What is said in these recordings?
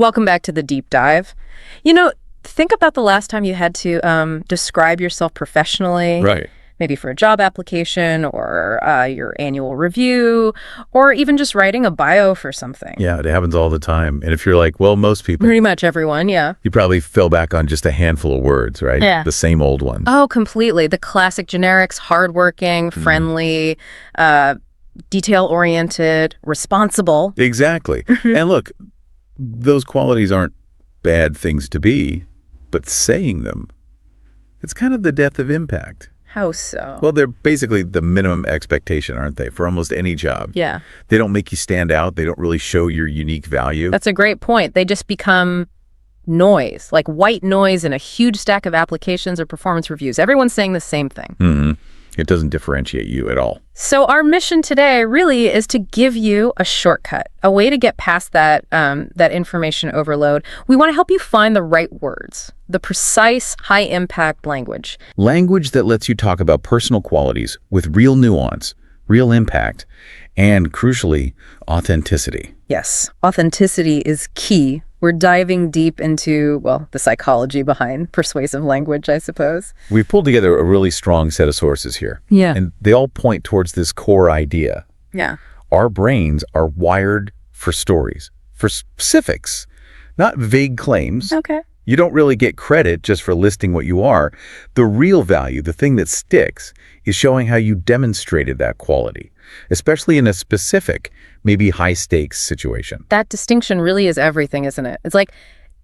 Welcome back to the deep dive. Think about the last time you had to describe yourself professionally. Right. Maybe for a job application or your annual review, or even just writing a bio for something. Yeah, it happens all the time. And if you're like, well, most people, Pretty much everyone, yeah. you probably fell back on just a handful of words, right? Yeah. The same old ones. Oh, completely. The classic generics: hardworking, friendly, detail-oriented, responsible. Exactly. And look, those qualities aren't bad things to be, but saying them, it's kind of the death of impact. How so? Well, they're basically the minimum expectation, aren't they, for almost any job? Yeah. They don't make you stand out. They don't really show your unique value. That's a great point. They just become noise, like white noise in a huge stack of applications or performance reviews. Everyone's saying the same thing. Mm-hmm. It doesn't differentiate you at all. So our mission today really is to give you a shortcut, a way to get past that information overload. We want to help you find the right words, the precise, high-impact language. Language that lets you talk about personal qualities with real nuance, real impact, and, crucially, authenticity. Yes, authenticity is key. We're diving deep into, well, the psychology behind persuasive language, I suppose. We've pulled together a really strong set of sources here. Yeah. And they all point towards this core idea. Yeah. Our brains are wired for stories, for specifics, not vague claims. Okay. You don't really get credit just for listing what you are. The real value, the thing that sticks, is showing how you demonstrated that quality, especially in a specific, maybe high-stakes situation. That distinction really is everything, isn't it? It's like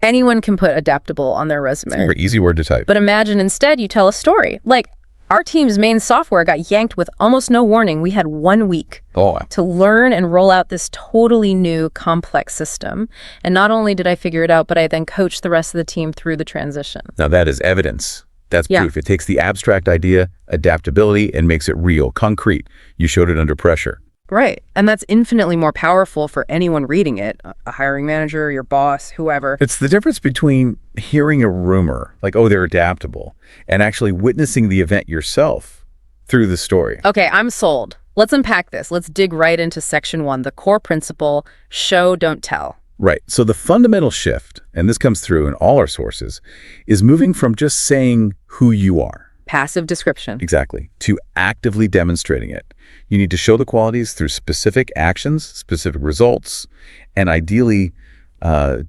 anyone can put adaptable on their resume. It's a very easy word to type. But imagine instead you tell a story. Like, our team's main software got yanked with almost no warning. We had 1 week to learn and roll out this totally new, complex system. And not only did I figure it out, but I then coached the rest of the team through the transition. Now that is evidence. That's proof. It takes the abstract idea, adaptability, and makes it real, concrete. You showed it under pressure. Right. And that's infinitely more powerful for anyone reading it, a hiring manager, your boss, whoever. It's the difference between hearing a rumor, like, oh, they're adaptable, and actually witnessing the event yourself through the story. Okay, I'm sold. Let's unpack this. Let's dig right into section 1, the core principle, show, don't tell. Right. So the fundamental shift, and this comes through in all our sources, is moving from just saying who you are. Passive description. Exactly. To actively demonstrating it. You need to show the qualities through specific actions, specific results, and ideally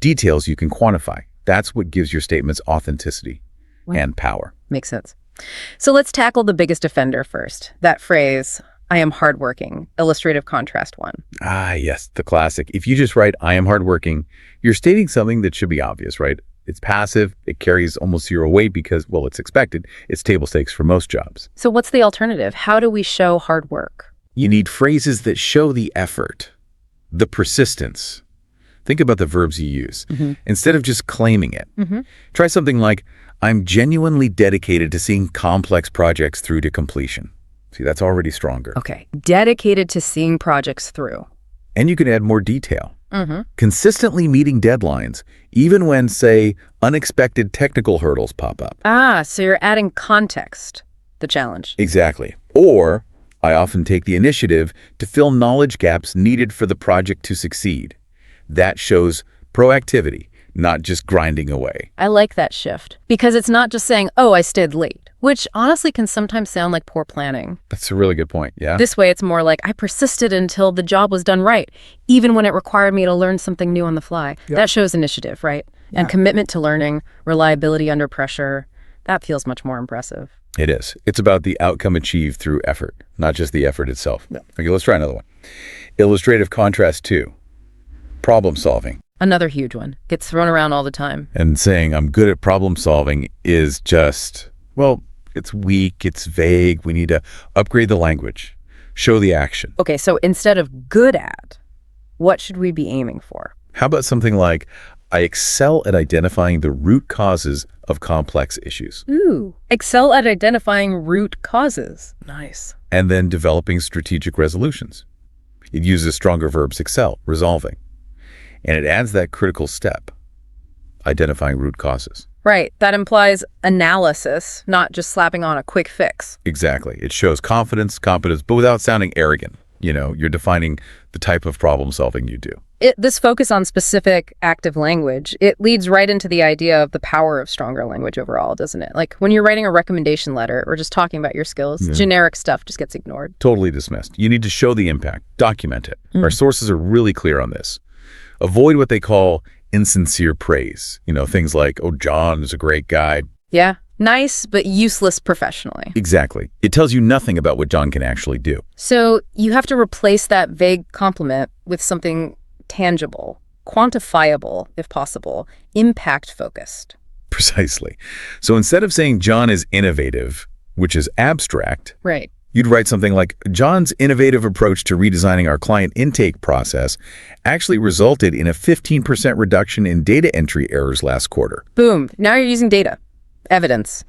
details you can quantify. That's what gives your statements authenticity and power. Makes sense. So let's tackle the biggest offender first. That phrase, I am hardworking, illustrative contrast one. Ah, yes, the classic. If you just write, I am hardworking, you're stating something that should be obvious, right? It's passive. It carries almost zero weight because, well, it's expected. It's table stakes for most jobs. So what's the alternative? How do we show hard work? You need phrases that show the effort, the persistence. Think about the verbs you use. Instead of just claiming it, try something like, I'm genuinely dedicated to seeing complex projects through to completion. See, that's already stronger. Okay, dedicated to seeing projects through. And you can add more detail. Consistently meeting deadlines, even when, say, unexpected technical hurdles pop up. Ah, so you're adding context, the challenge. Exactly. Or, I often take the initiative to fill knowledge gaps needed for the project to succeed. That shows proactivity, not just grinding away. I like that shift, because it's not just saying, oh, I stayed late, which honestly can sometimes sound like poor planning. That's a really good point, yeah? This way, it's more like, I persisted until the job was done right, even when it required me to learn something new on the fly. That shows initiative, right? And commitment to learning, reliability under pressure. That feels much more impressive. It is. It's about the outcome achieved through effort, not just the effort itself. Okay, let's try another one. Illustrative contrast 2. Problem solving. Another huge one. Gets thrown around all the time. And saying I'm good at problem solving is just, well, it's weak, it's vague. We need to upgrade the language, show the action. Okay, so instead of good at, what should we be aiming for? How about something like, I excel at identifying the root causes of complex issues. Ooh, excel at identifying root causes. Nice. And then developing strategic resolutions. It uses stronger verbs, excel, resolving. And it adds that critical step, identifying root causes. Right. That implies analysis, not just slapping on a quick fix. Exactly. It shows confidence, competence, but without sounding arrogant. You know, you're defining the type of problem solving you do. This focus on specific active language, it leads right into the idea of the power of stronger language overall, doesn't it? Like when you're writing a recommendation letter or just talking about your skills, generic stuff just gets ignored. Totally dismissed. You need to show the impact, document it. Our sources are really clear on this. Avoid what they call insincere praise. Things like, oh, John is a great guy. Yeah. Nice, but useless professionally. Exactly. It tells you nothing about what John can actually do. So you have to replace that vague compliment with something tangible, quantifiable, if possible, impact-focused. Precisely. So instead of saying John is innovative, which is abstract, right, you'd write something like, John's innovative approach to redesigning our client intake process actually resulted in a 15% reduction in data entry errors last quarter. Boom. Now you're using data. Evidence.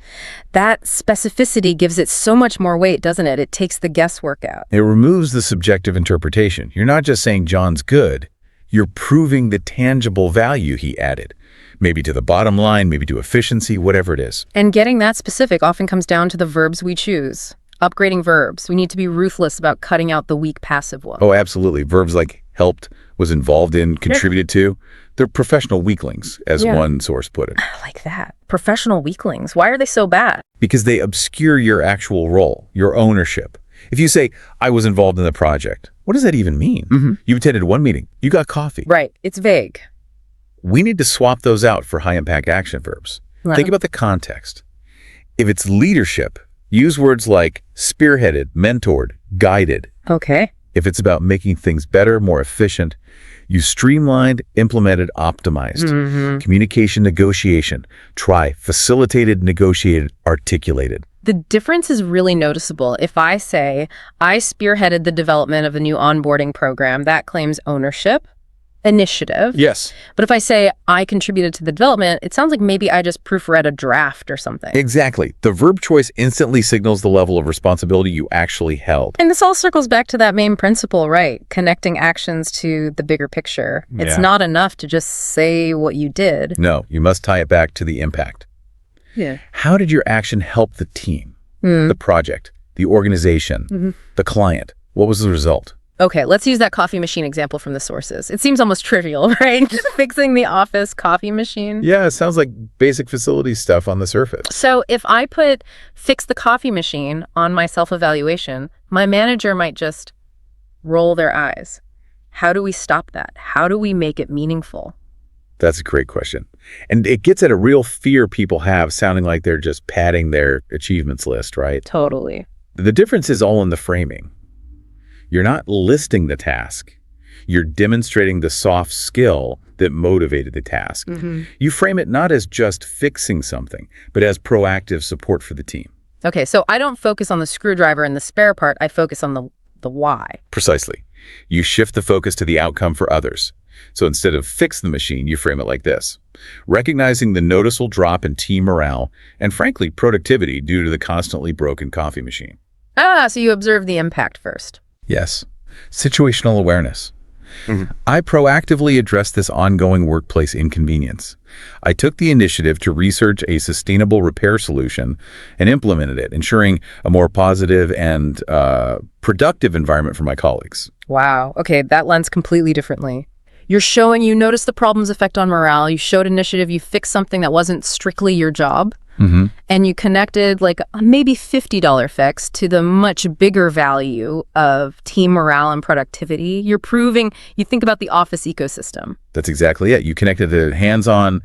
That specificity gives it so much more weight, doesn't it? It takes the guesswork out. It removes the subjective interpretation. You're not just saying John's good. You're proving the tangible value he added. Maybe to the bottom line, maybe to efficiency, whatever it is. And getting that specific often comes down to the verbs we choose. Upgrading verbs. We need to be ruthless about cutting out the weak passive ones. Oh, absolutely. Verbs like helped, was involved in, contributed to. They're professional weaklings, as one source put it. I like that. Professional weaklings. Why are they so bad? Because they obscure your actual role, your ownership. If you say, I was involved in the project, what does that even mean? You attended one meeting. You got coffee. Right. It's vague. We need to swap those out for high-impact action verbs. Think about the context. If it's leadership, use words like spearheaded, mentored, guided. Okay. If it's about making things better, more efficient, use streamlined, implemented, optimized. Communication, negotiation. Try facilitated, negotiated, articulated. The difference is really noticeable. If I say, I spearheaded the development of a new onboarding program, that claims ownership, initiative. Yes. But if I say, I contributed to the development, it sounds like maybe I just proofread a draft or something. Exactly. The verb choice instantly signals the level of responsibility you actually held. And this all circles back to that main principle, right? Connecting actions to the bigger picture. It's not enough to just say what you did. No, you must tie it back to the impact. Yeah. How did your action help the team, the project, the organization, the client? What was the result? Okay, let's use that coffee machine example from the sources. It seems almost trivial, right? Fixing the office coffee machine. Yeah, it sounds like basic facility stuff on the surface. So if I put fix the coffee machine on my self-evaluation, my manager might just roll their eyes. How do we stop that? How do we make it meaningful? That's a great question. And it gets at a real fear people have, sounding like they're just padding their achievements list, right? Totally. The difference is all in the framing. You're not listing the task. You're demonstrating the soft skill that motivated the task. You frame it not as just fixing something, but as proactive support for the team. Okay, so I don't focus on the screwdriver and the spare part. I focus on the why. Precisely. You shift the focus to the outcome for others. So instead of fix the machine, you frame it like this. Recognizing the noticeable drop in team morale and, frankly, productivity due to the constantly broken coffee machine. So you observe the impact first. Yes. Situational awareness. I proactively addressed this ongoing workplace inconvenience. I took the initiative to research a sustainable repair solution and implemented it, ensuring a more positive and productive environment for my colleagues. Wow. Okay, that lends completely differently. You're showing you noticed the problem's effect on morale. You showed initiative. You fixed something that wasn't strictly your job. And you connected like a maybe $50 fix to the much bigger value of team morale and productivity. You're proving, you think about the office ecosystem. That's exactly it. You connected a hands-on,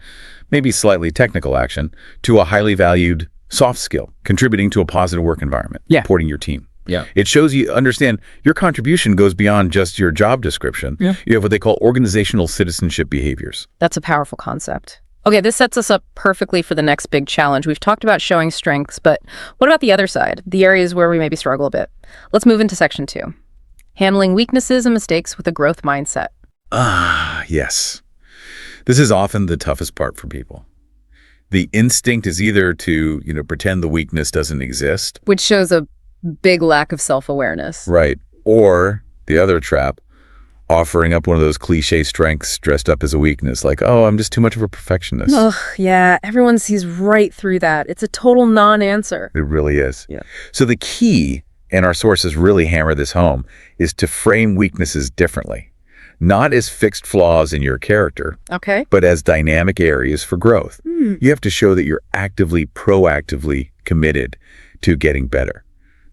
maybe slightly technical action to a highly valued soft skill, contributing to a positive work environment, supporting your team. It shows you understand your contribution goes beyond just your job description. You have what they call organizational citizenship behaviors. That's a powerful concept. Okay, this sets us up perfectly for the next big challenge. We've talked about showing strengths, but what about the other side, the areas where we maybe struggle a bit? Let's move into section 2. Handling weaknesses and mistakes with a growth mindset. Yes. This is often the toughest part for people. The instinct is either to, pretend the weakness doesn't exist. Which shows a big lack of self-awareness. Right. Or the other trap, offering up one of those cliche strengths dressed up as a weakness, like, oh, I'm just too much of a perfectionist. Ugh, yeah, everyone sees right through that. It's a total non-answer. It really is. Yeah. So the key, and our sources really hammer this home, is to frame weaknesses differently. not as fixed flaws in your character, Okay. but as dynamic areas for growth. You have to show that you're actively, proactively committed to getting better,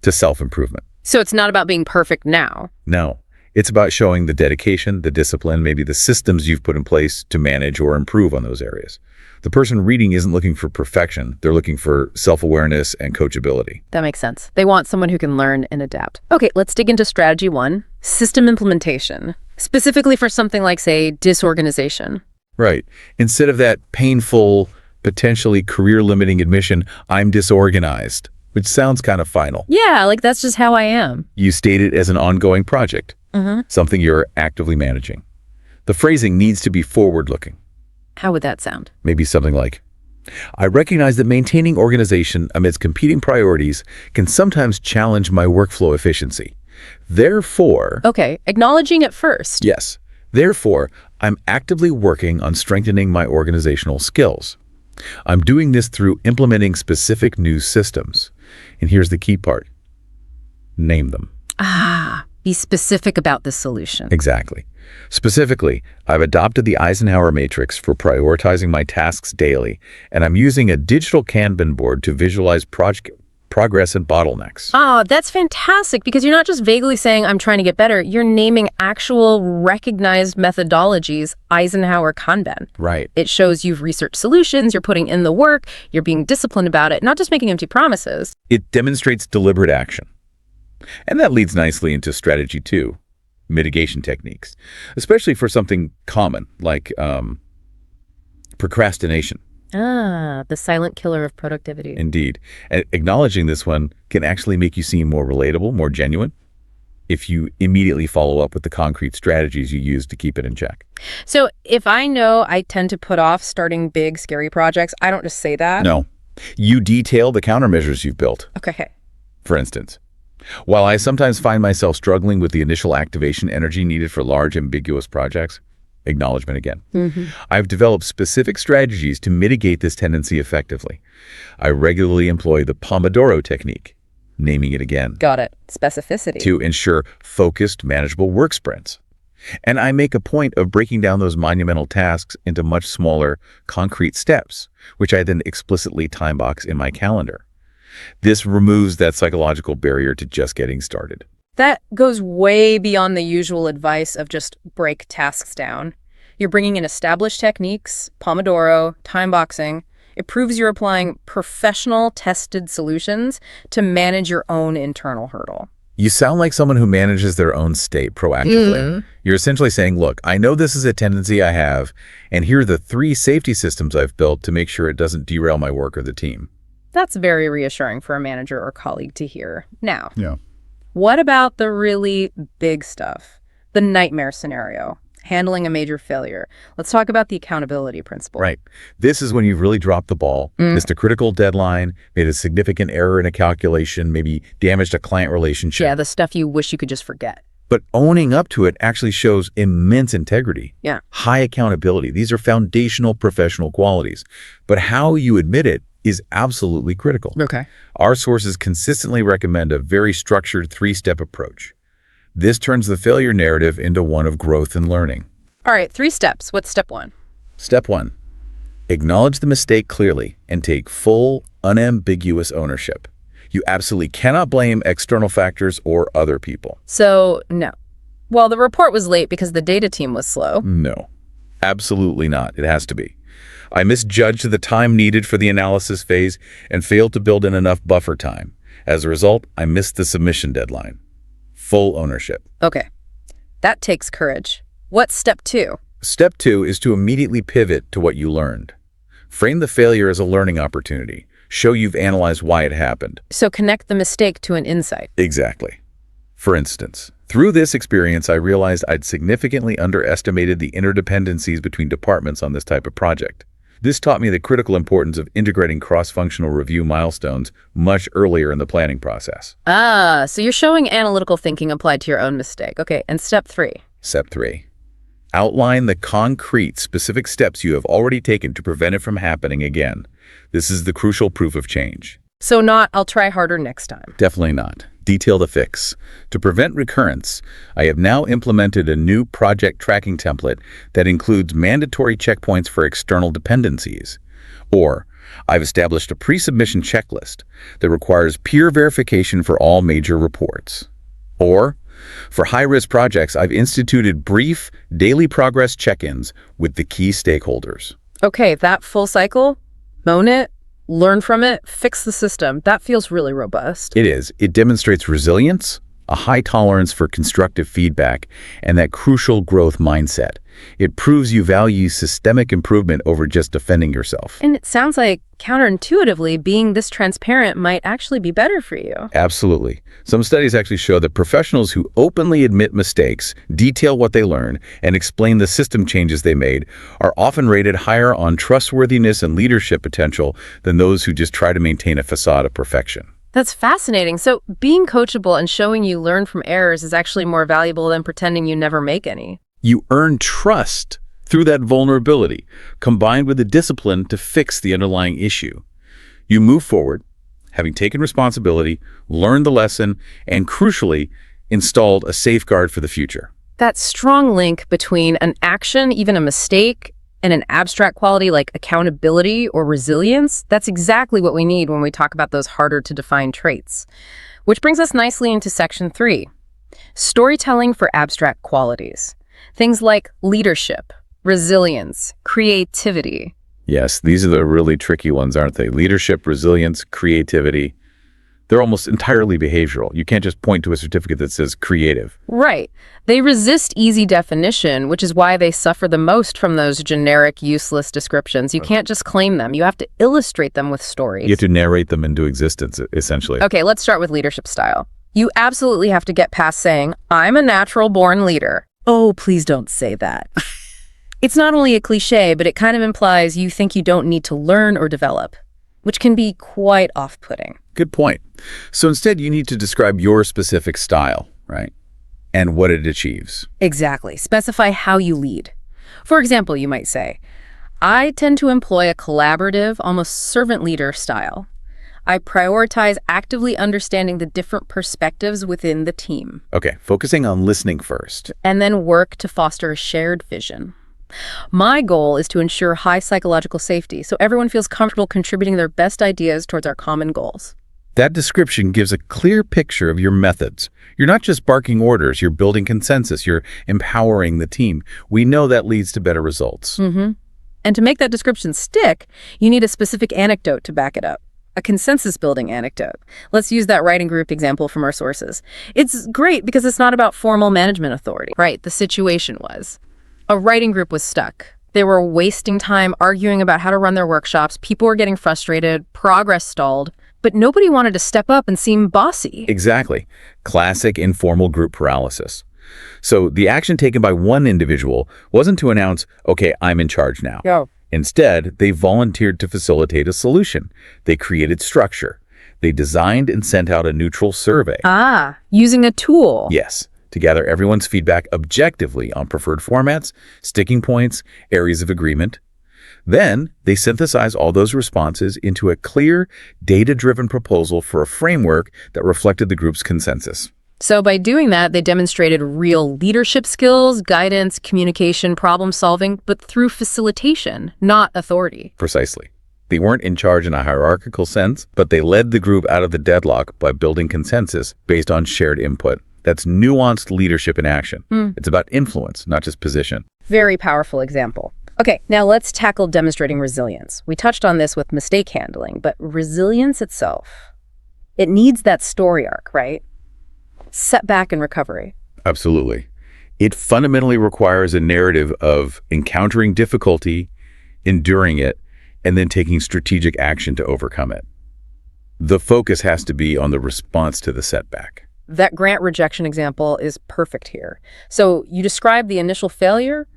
to self-improvement. So it's not about being perfect now. No, it's about showing the dedication, the discipline, maybe the systems you've put in place to manage or improve on those areas. The person reading isn't looking for perfection. They're looking for self-awareness and coachability. That makes sense. They want someone who can learn and adapt. Okay, let's dig into strategy 1, system implementation, specifically for something like, say, disorganization. Right. Instead of that painful, potentially career-limiting admission, I'm disorganized, which sounds kind of final. Yeah, like that's just how I am. You state it as an ongoing project, something you're actively managing. The phrasing needs to be forward-looking. How would that sound? Maybe something like, I recognize that maintaining organization amidst competing priorities can sometimes challenge my workflow efficiency. Therefore, Okay, acknowledging it first. yes, therefore, I'm actively working on strengthening my organizational skills. I'm doing this through implementing specific new systems. And here's the key part. Name them. Be specific about the solution. Exactly. Specifically, I've adopted the Eisenhower matrix for prioritizing my tasks daily, and I'm using a digital Kanban board to visualize progress and bottlenecks. Oh, that's fantastic, because you're not just vaguely saying, I'm trying to get better. You're naming actual recognized methodologies, Eisenhower Kanban. Right. It shows you've researched solutions, you're putting in the work, you're being disciplined about it, not just making empty promises. It demonstrates deliberate action. And that leads nicely into strategy 2, mitigation techniques, especially for something common like procrastination. The silent killer of productivity. Indeed. And acknowledging this one can actually make you seem more relatable, more genuine, if you immediately follow up with the concrete strategies you use to keep it in check. So if I know I tend to put off starting big, scary projects, I don't just say that. No. You detail the countermeasures you've built. Okay. For instance, while I sometimes find myself struggling with the initial activation energy needed for large, ambiguous projects, acknowledgement again, I've developed specific strategies to mitigate this tendency effectively. I regularly employ the Pomodoro technique, naming it again, Got it. Specificity. to ensure focused, manageable work sprints. And I make a point of breaking down those monumental tasks into much smaller, concrete steps, which I then explicitly time box in my calendar. This removes that psychological barrier to just getting started. That goes way beyond the usual advice of just break tasks down. You're bringing in established techniques, Pomodoro, time boxing. It proves you're applying professional, tested solutions to manage your own internal hurdle. You sound like someone who manages their own state proactively. You're essentially saying, look, I know this is a tendency I have, and here are the 3 safety systems I've built to make sure it doesn't derail my work or the team. That's very reassuring for a manager or colleague to hear. Now, Yeah. what about the really big stuff? The nightmare scenario, handling a major failure. Let's talk about the accountability principle. Right. This is when you've really dropped the ball, missed a critical deadline, made a significant error in a calculation, maybe damaged a client relationship. Yeah, the stuff you wish you could just forget. But owning up to it actually shows immense integrity. Yeah. High accountability. These are foundational professional qualities. But how you admit it is absolutely critical. Okay. Our sources consistently recommend a very structured 3-step approach. This turns the failure narrative into one of growth and learning. All right, 3 steps. What's step 1? Step 1, acknowledge the mistake clearly and take full, unambiguous ownership. You absolutely cannot blame external factors or other people. So, no. Well, the report was late because the data team was slow. No, absolutely not. It has to be. I misjudged the time needed for the analysis phase and failed to build in enough buffer time. As a result, I missed the submission deadline. Full ownership. Okay. That takes courage. What's step 2? Step 2 is to immediately pivot to what you learned. Frame the failure as a learning opportunity. Show you've analyzed why it happened. So connect the mistake to an insight. Exactly. For instance, through this experience, I realized I'd significantly underestimated the interdependencies between departments on this type of project. This taught me the critical importance of integrating cross-functional review milestones much earlier in the planning process. So you're showing analytical thinking applied to your own mistake. Okay, and step 3. Step 3. Outline the concrete, specific steps you have already taken to prevent it from happening again. This is the crucial proof of change. So not, I'll try harder next time. Definitely not. Detail the fix. To prevent recurrence, I have now implemented a new project tracking template that includes mandatory checkpoints for external dependencies. Or, I've established a pre-submission checklist that requires peer verification for all major reports. Or, for high-risk projects, I've instituted brief, daily progress check-ins with the key stakeholders. Okay, that full cycle, own it, learn from it, fix the system. That feels really robust. It is. It demonstrates resilience, a high tolerance for constructive feedback, and that crucial growth mindset. It proves you value systemic improvement over just defending yourself. And it sounds like counterintuitively, being this transparent might actually be better for you. Absolutely. Some studies actually show that professionals who openly admit mistakes, detail what they learned, and explain the system changes they made are often rated higher on trustworthiness and leadership potential than those who just try to maintain a facade of perfection. That's fascinating. So being coachable and showing you learn from errors is actually more valuable than pretending you never make any. You earn trust through that vulnerability, combined with the discipline to fix the underlying issue. You move forward, having taken responsibility, learned the lesson, and crucially, installed a safeguard for the future. That strong link between an action, even a mistake, and an abstract quality like accountability or resilience, that's exactly what we need when we talk about those harder to define traits. Which brings us nicely into section 3, storytelling for abstract qualities. Things like leadership, resilience, creativity. Yes, these are the really tricky ones, aren't they? Leadership, resilience, creativity. They're almost entirely behavioral. You can't just point to a certificate that says creative. Right. They resist easy definition, which is why they suffer the most from those generic, useless descriptions. You can't just claim them. You have to illustrate them with stories. You have to narrate them into existence, essentially. Okay, let's start with leadership style. You absolutely have to get past saying, I'm a natural-born leader. Oh, please don't say that. It's not only a cliche, but it kind of implies you think you don't need to learn or develop, which can be quite off-putting. Good point. So instead, you need to describe your specific style, right? And what it achieves. Exactly. Specify how you lead. For example, you might say, I tend to employ a collaborative, almost servant leader style. I prioritize actively understanding the different perspectives within the team. Okay, focusing on listening first. And then work to foster a shared vision. My goal is to ensure high psychological safety so everyone feels comfortable contributing their best ideas towards our common goals. That description gives a clear picture of your methods. You're not just barking orders, you're building consensus, you're empowering the team. We know that leads to better results. And to make that description stick, you need a specific anecdote to back it up. A consensus-building anecdote. Let's use that writing group example from our sources. It's great because it's not about formal management authority. Right, the situation was, a writing group was stuck. They were wasting time arguing about how to run their workshops, people were getting frustrated, progress stalled, but nobody wanted to step up and seem bossy. Exactly. Classic informal group paralysis. So the action taken by one individual wasn't to announce, okay, I'm in charge now. Go. Instead, they volunteered to facilitate a solution. They created structure. They designed and sent out a neutral survey. Using a tool. Yes, to gather everyone's feedback objectively on preferred formats, sticking points, areas of agreement. Then, they synthesize all those responses into a clear, data-driven proposal for a framework that reflected the group's consensus. So by doing that, they demonstrated real leadership skills, guidance, communication, problem solving, but through facilitation, not authority. Precisely. They weren't in charge in a hierarchical sense, but they led the group out of the deadlock by building consensus based on shared input. That's nuanced leadership in action. It's about influence, not just position. Very powerful example. Okay, now let's tackle demonstrating resilience. We touched on this with mistake handling, but resilience itself, it needs that story arc, right? Setback and recovery. Absolutely. It fundamentally requires a narrative of encountering difficulty, enduring it, and then taking strategic action to overcome it. The focus has to be on the response to the setback. That grant rejection example is perfect here. So you describe the initial failure.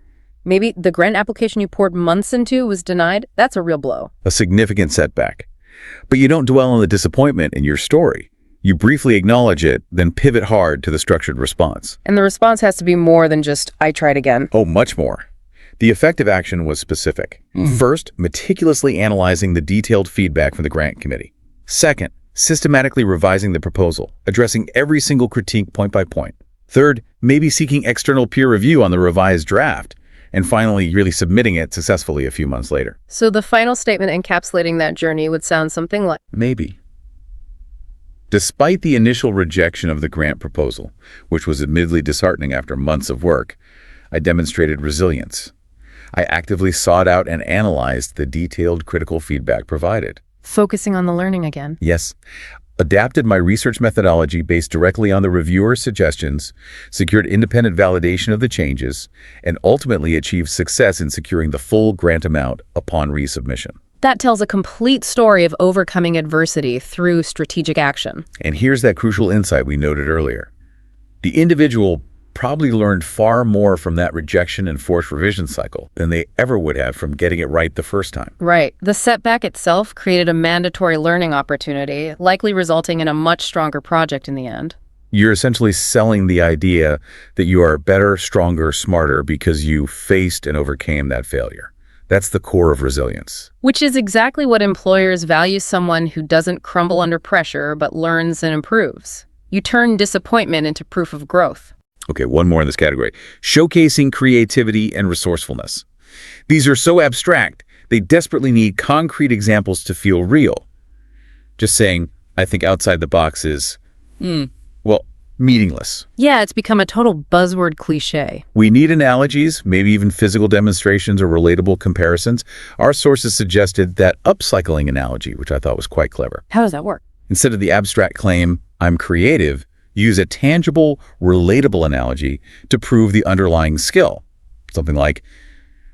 Maybe the grant application you poured months into was denied. That's a real blow. A significant setback. But you don't dwell on the disappointment in your story. You briefly acknowledge it, then pivot hard to the structured response. And the response has to be more than just, I tried again. Oh, much more. The effective action was specific. First, meticulously analyzing the detailed feedback from the grant committee. Second, systematically revising the proposal, addressing every single critique point by point. Third, maybe seeking external peer review on the revised draft. And finally, really submitting it successfully a few months later. So the final statement encapsulating that journey would sound something like, maybe. Despite the initial rejection of the grant proposal, which was admittedly disheartening after months of work, I demonstrated resilience. I actively sought out and analyzed the detailed critical feedback provided. focusing on the learning again. Yes. Adapted my research methodology based directly on the reviewer's suggestions, secured independent validation of the changes, and ultimately achieved success in securing the full grant amount upon resubmission. That tells a complete story of overcoming adversity through strategic action. And here's that crucial insight we noted earlier. The individual probably learned far more from that rejection and forced revision cycle than they ever would have from getting it right the first time. Right. The setback itself created a mandatory learning opportunity, likely resulting in a much stronger project in the end. You're essentially selling the idea that you are better, stronger, smarter because you faced and overcame that failure. That's the core of resilience. Which is exactly what employers value: someone who doesn't crumble under pressure but learns and improves. You turn disappointment into proof of growth. Okay, one more in this category. Showcasing creativity and resourcefulness. These are so abstract, they desperately need concrete examples to feel real. Just saying, I think outside the box is, well, meaningless. Yeah, it's become a total buzzword cliche. We need analogies, maybe even physical demonstrations or relatable comparisons. Our sources suggested that upcycling analogy, which I thought was quite clever. How does that work? Instead of the abstract claim, I'm creative, use a tangible, relatable analogy to prove the underlying skill. Something like,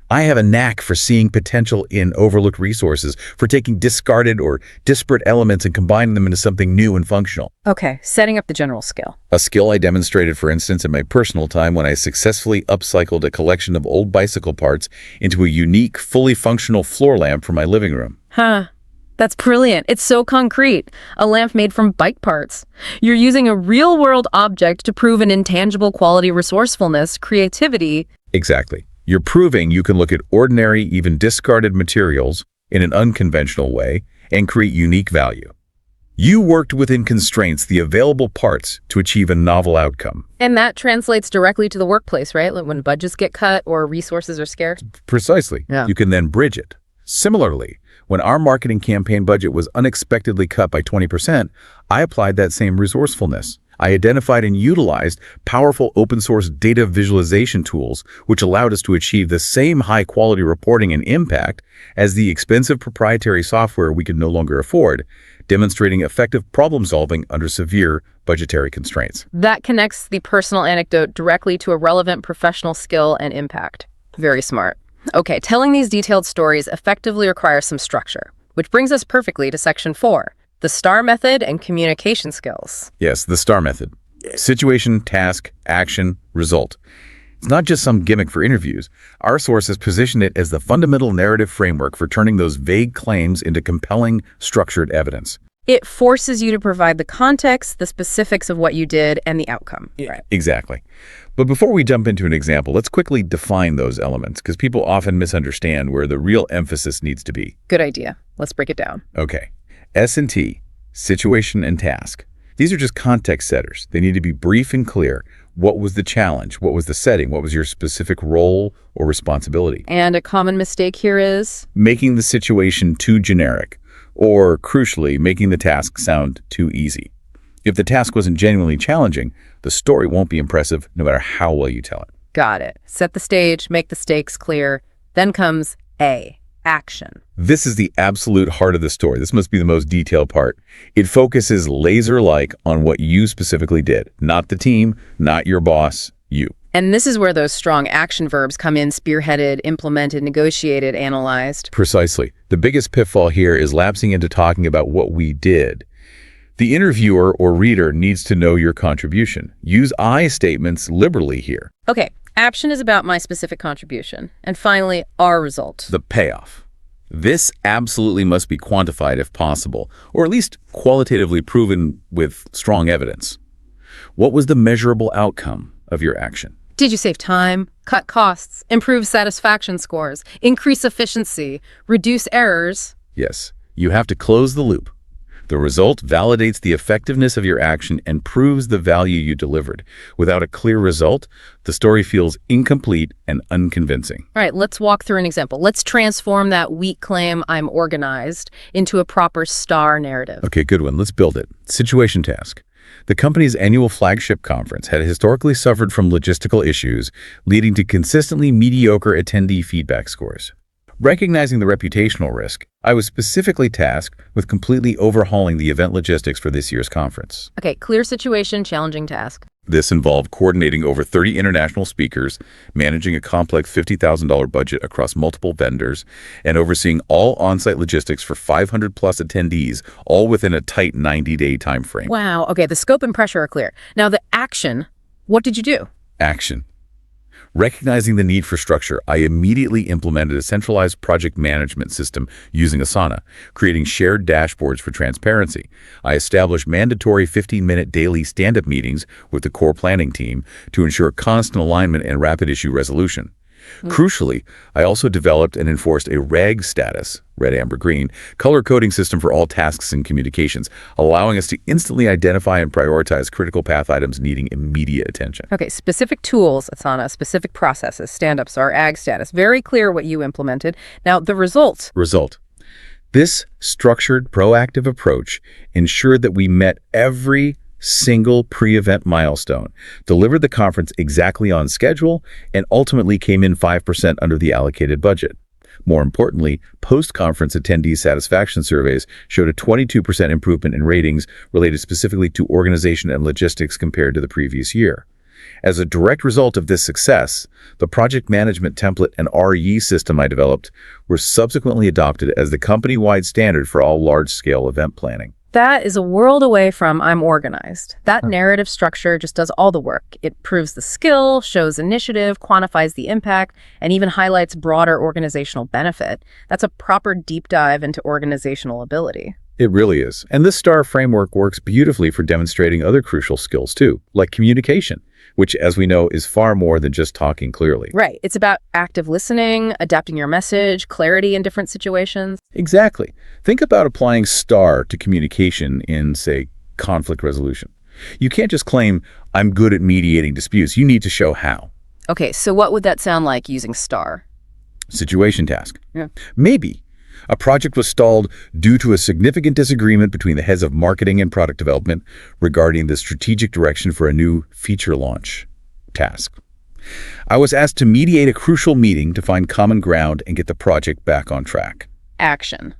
I have a knack for seeing potential in overlooked resources, for taking discarded or disparate elements and combining them into something new and functional. Okay, setting up the general skill. A skill I demonstrated, for instance, in my personal time when I successfully upcycled a collection of old bicycle parts into a unique, fully functional floor lamp for my living room. Huh. That's brilliant. It's so concrete. A lamp made from bike parts. You're using a real-world object to prove an intangible quality: resourcefulness, creativity. Exactly. You're proving you can look at ordinary, even discarded materials in an unconventional way and create unique value. You worked within constraints, the available parts, to achieve a novel outcome. And that translates directly to the workplace, right? Like when budgets get cut or resources are scarce. Precisely. Yeah. You can then bridge it. Similarly, when our marketing campaign budget was unexpectedly cut by 20%, I applied that same resourcefulness. I identified and utilized powerful open-source data visualization tools, which allowed us to achieve the same high-quality reporting and impact as the expensive proprietary software we could no longer afford, demonstrating effective problem-solving under severe budgetary constraints. That connects the personal anecdote directly to a relevant professional skill and impact. Very smart. Okay, telling these detailed stories effectively requires some structure, which brings us perfectly to Section 4, the STAR method and communication skills. Yes, the STAR method. Situation, task, action, result. It's not just some gimmick for interviews. Our sources position it as the fundamental narrative framework for turning those vague claims into compelling, structured evidence. It forces you to provide the context, the specifics of what you did, and the outcome. Right. Exactly. But before we jump into an example, let's quickly define those elements, because people often misunderstand where the real emphasis needs to be. Good idea. Let's break it down. Okay. S&T, situation and task. These are just context setters. They need to be brief and clear. What was the challenge? What was the setting? What was your specific role or responsibility? And a common mistake here is making the situation too generic, or crucially, making the task sound too easy. If the task wasn't genuinely challenging, the story won't be impressive no matter how well you tell it. Got it. Set the stage, make the stakes clear. Then comes A, action. This is the absolute heart of the story. This must be the most detailed part. It focuses laser-like on what you specifically did, not the team, not your boss, you. And this is where those strong action verbs come in: spearheaded, implemented, negotiated, analyzed. Precisely. The biggest pitfall here is lapsing into talking about what we did. The interviewer or reader needs to know your contribution. Use I statements liberally here. Okay, action is about my specific contribution. And finally, our result. The payoff. This absolutely must be quantified if possible, or at least qualitatively proven with strong evidence. What was the measurable outcome of your action? Did you save time, cut costs, improve satisfaction scores, increase efficiency, reduce errors? Yes, you have to close the loop. The result validates the effectiveness of your action and proves the value you delivered. Without a clear result, the story feels incomplete and unconvincing. All right, let's walk through an example. Let's transform that weak claim, "I'm organized," into a proper STAR narrative. Okay, good one. Let's build it. Situation task. The company's annual flagship conference had historically suffered from logistical issues, leading to consistently mediocre attendee feedback scores. Recognizing the reputational risk, I was specifically tasked with completely overhauling the event logistics for this year's conference. Okay, clear situation, challenging task. This involved coordinating over 30 international speakers, managing a complex $50,000 budget across multiple vendors, and overseeing all on-site logistics for 500-plus attendees, all within a tight 90-day time frame. Wow, okay, the scope and pressure are clear. Now the action, what did you do? Action. Recognizing the need for structure, I immediately implemented a centralized project management system using Asana, creating shared dashboards for transparency. I established mandatory 15-minute daily stand-up meetings with the core planning team to ensure constant alignment and rapid issue resolution. Crucially, I also developed and enforced a RAG status, red, amber, green, color coding system for all tasks and communications, allowing us to instantly identify and prioritize critical path items needing immediate attention. Okay, specific tools, Asana, specific processes, stand-ups, our AG status. Very clear what you implemented. Now, the result. This structured, proactive approach ensured that we met every single pre-event milestone, delivered the conference exactly on schedule, and ultimately came in 5% under the allocated budget. More importantly, post-conference attendee satisfaction surveys showed a 22% improvement in ratings related specifically to organization and logistics compared to the previous year. As a direct result of this success, the project management template and RE system I developed were subsequently adopted as the company-wide standard for all large-scale event planning. That is a world away from "I'm organized." That narrative structure just does all the work. It proves the skill, shows initiative, quantifies the impact, and even highlights broader organizational benefit. That's a proper deep dive into organizational ability. It really is. And this STAR framework works beautifully for demonstrating other crucial skills too, like communication, which, as we know, is far more than just talking clearly. Right. It's about active listening, adapting your message, clarity in different situations. Exactly. Think about applying STAR to communication in, say, conflict resolution. You can't just claim, "I'm good at mediating disputes." You need to show how. Okay, so what would that sound like using STAR? Situation task. Yeah. Maybe a project was stalled due to a significant disagreement between the heads of marketing and product development regarding the strategic direction for a new feature launch. Task. I was asked to mediate a crucial meeting to find common ground and get the project back on track. Action.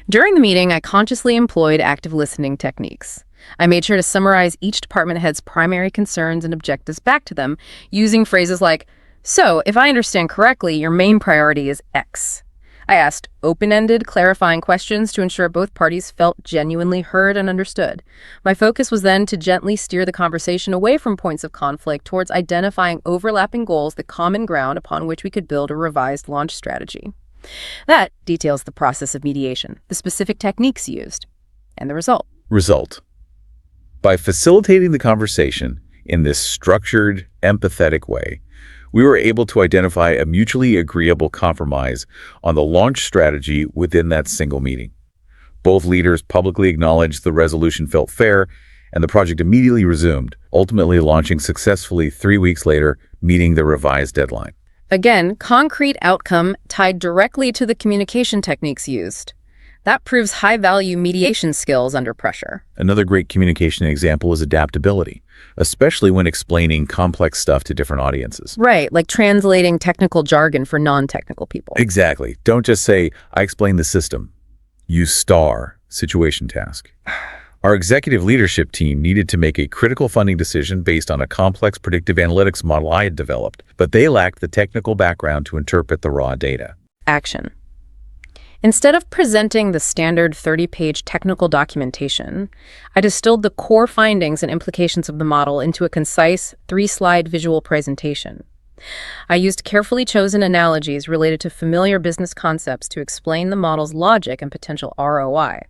During the meeting, I consciously employed active listening techniques. I made sure to summarize each department head's primary concerns and objectives back to them, using phrases like, "So, if I understand correctly, your main priority is X." I asked open-ended, clarifying questions to ensure both parties felt genuinely heard and understood. My focus was then to gently steer the conversation away from points of conflict towards identifying overlapping goals, the common ground upon which we could build a revised launch strategy. That details the process of mediation, the specific techniques used, and the result. By facilitating the conversation in this structured, empathetic way, we were able to identify a mutually agreeable compromise on the launch strategy within that single meeting. Both leaders publicly acknowledged the resolution felt fair, and the project immediately resumed, ultimately launching successfully 3 weeks later, meeting the revised deadline. Again, concrete outcome tied directly to the communication techniques used. That proves high-value mediation skills under pressure. Another great communication example is adaptability, especially when explaining complex stuff to different audiences. Right, like translating technical jargon for non-technical people. Exactly. Don't just say, "I explained the system." Use STAR, situation task. Our executive leadership team needed to make a critical funding decision based on a complex predictive analytics model I had developed, but they lacked the technical background to interpret the raw data. Action. Instead of presenting the standard 30-page technical documentation, I distilled the core findings and implications of the model into a concise 3-slide visual presentation. I used carefully chosen analogies related to familiar business concepts to explain the model's logic and potential ROI.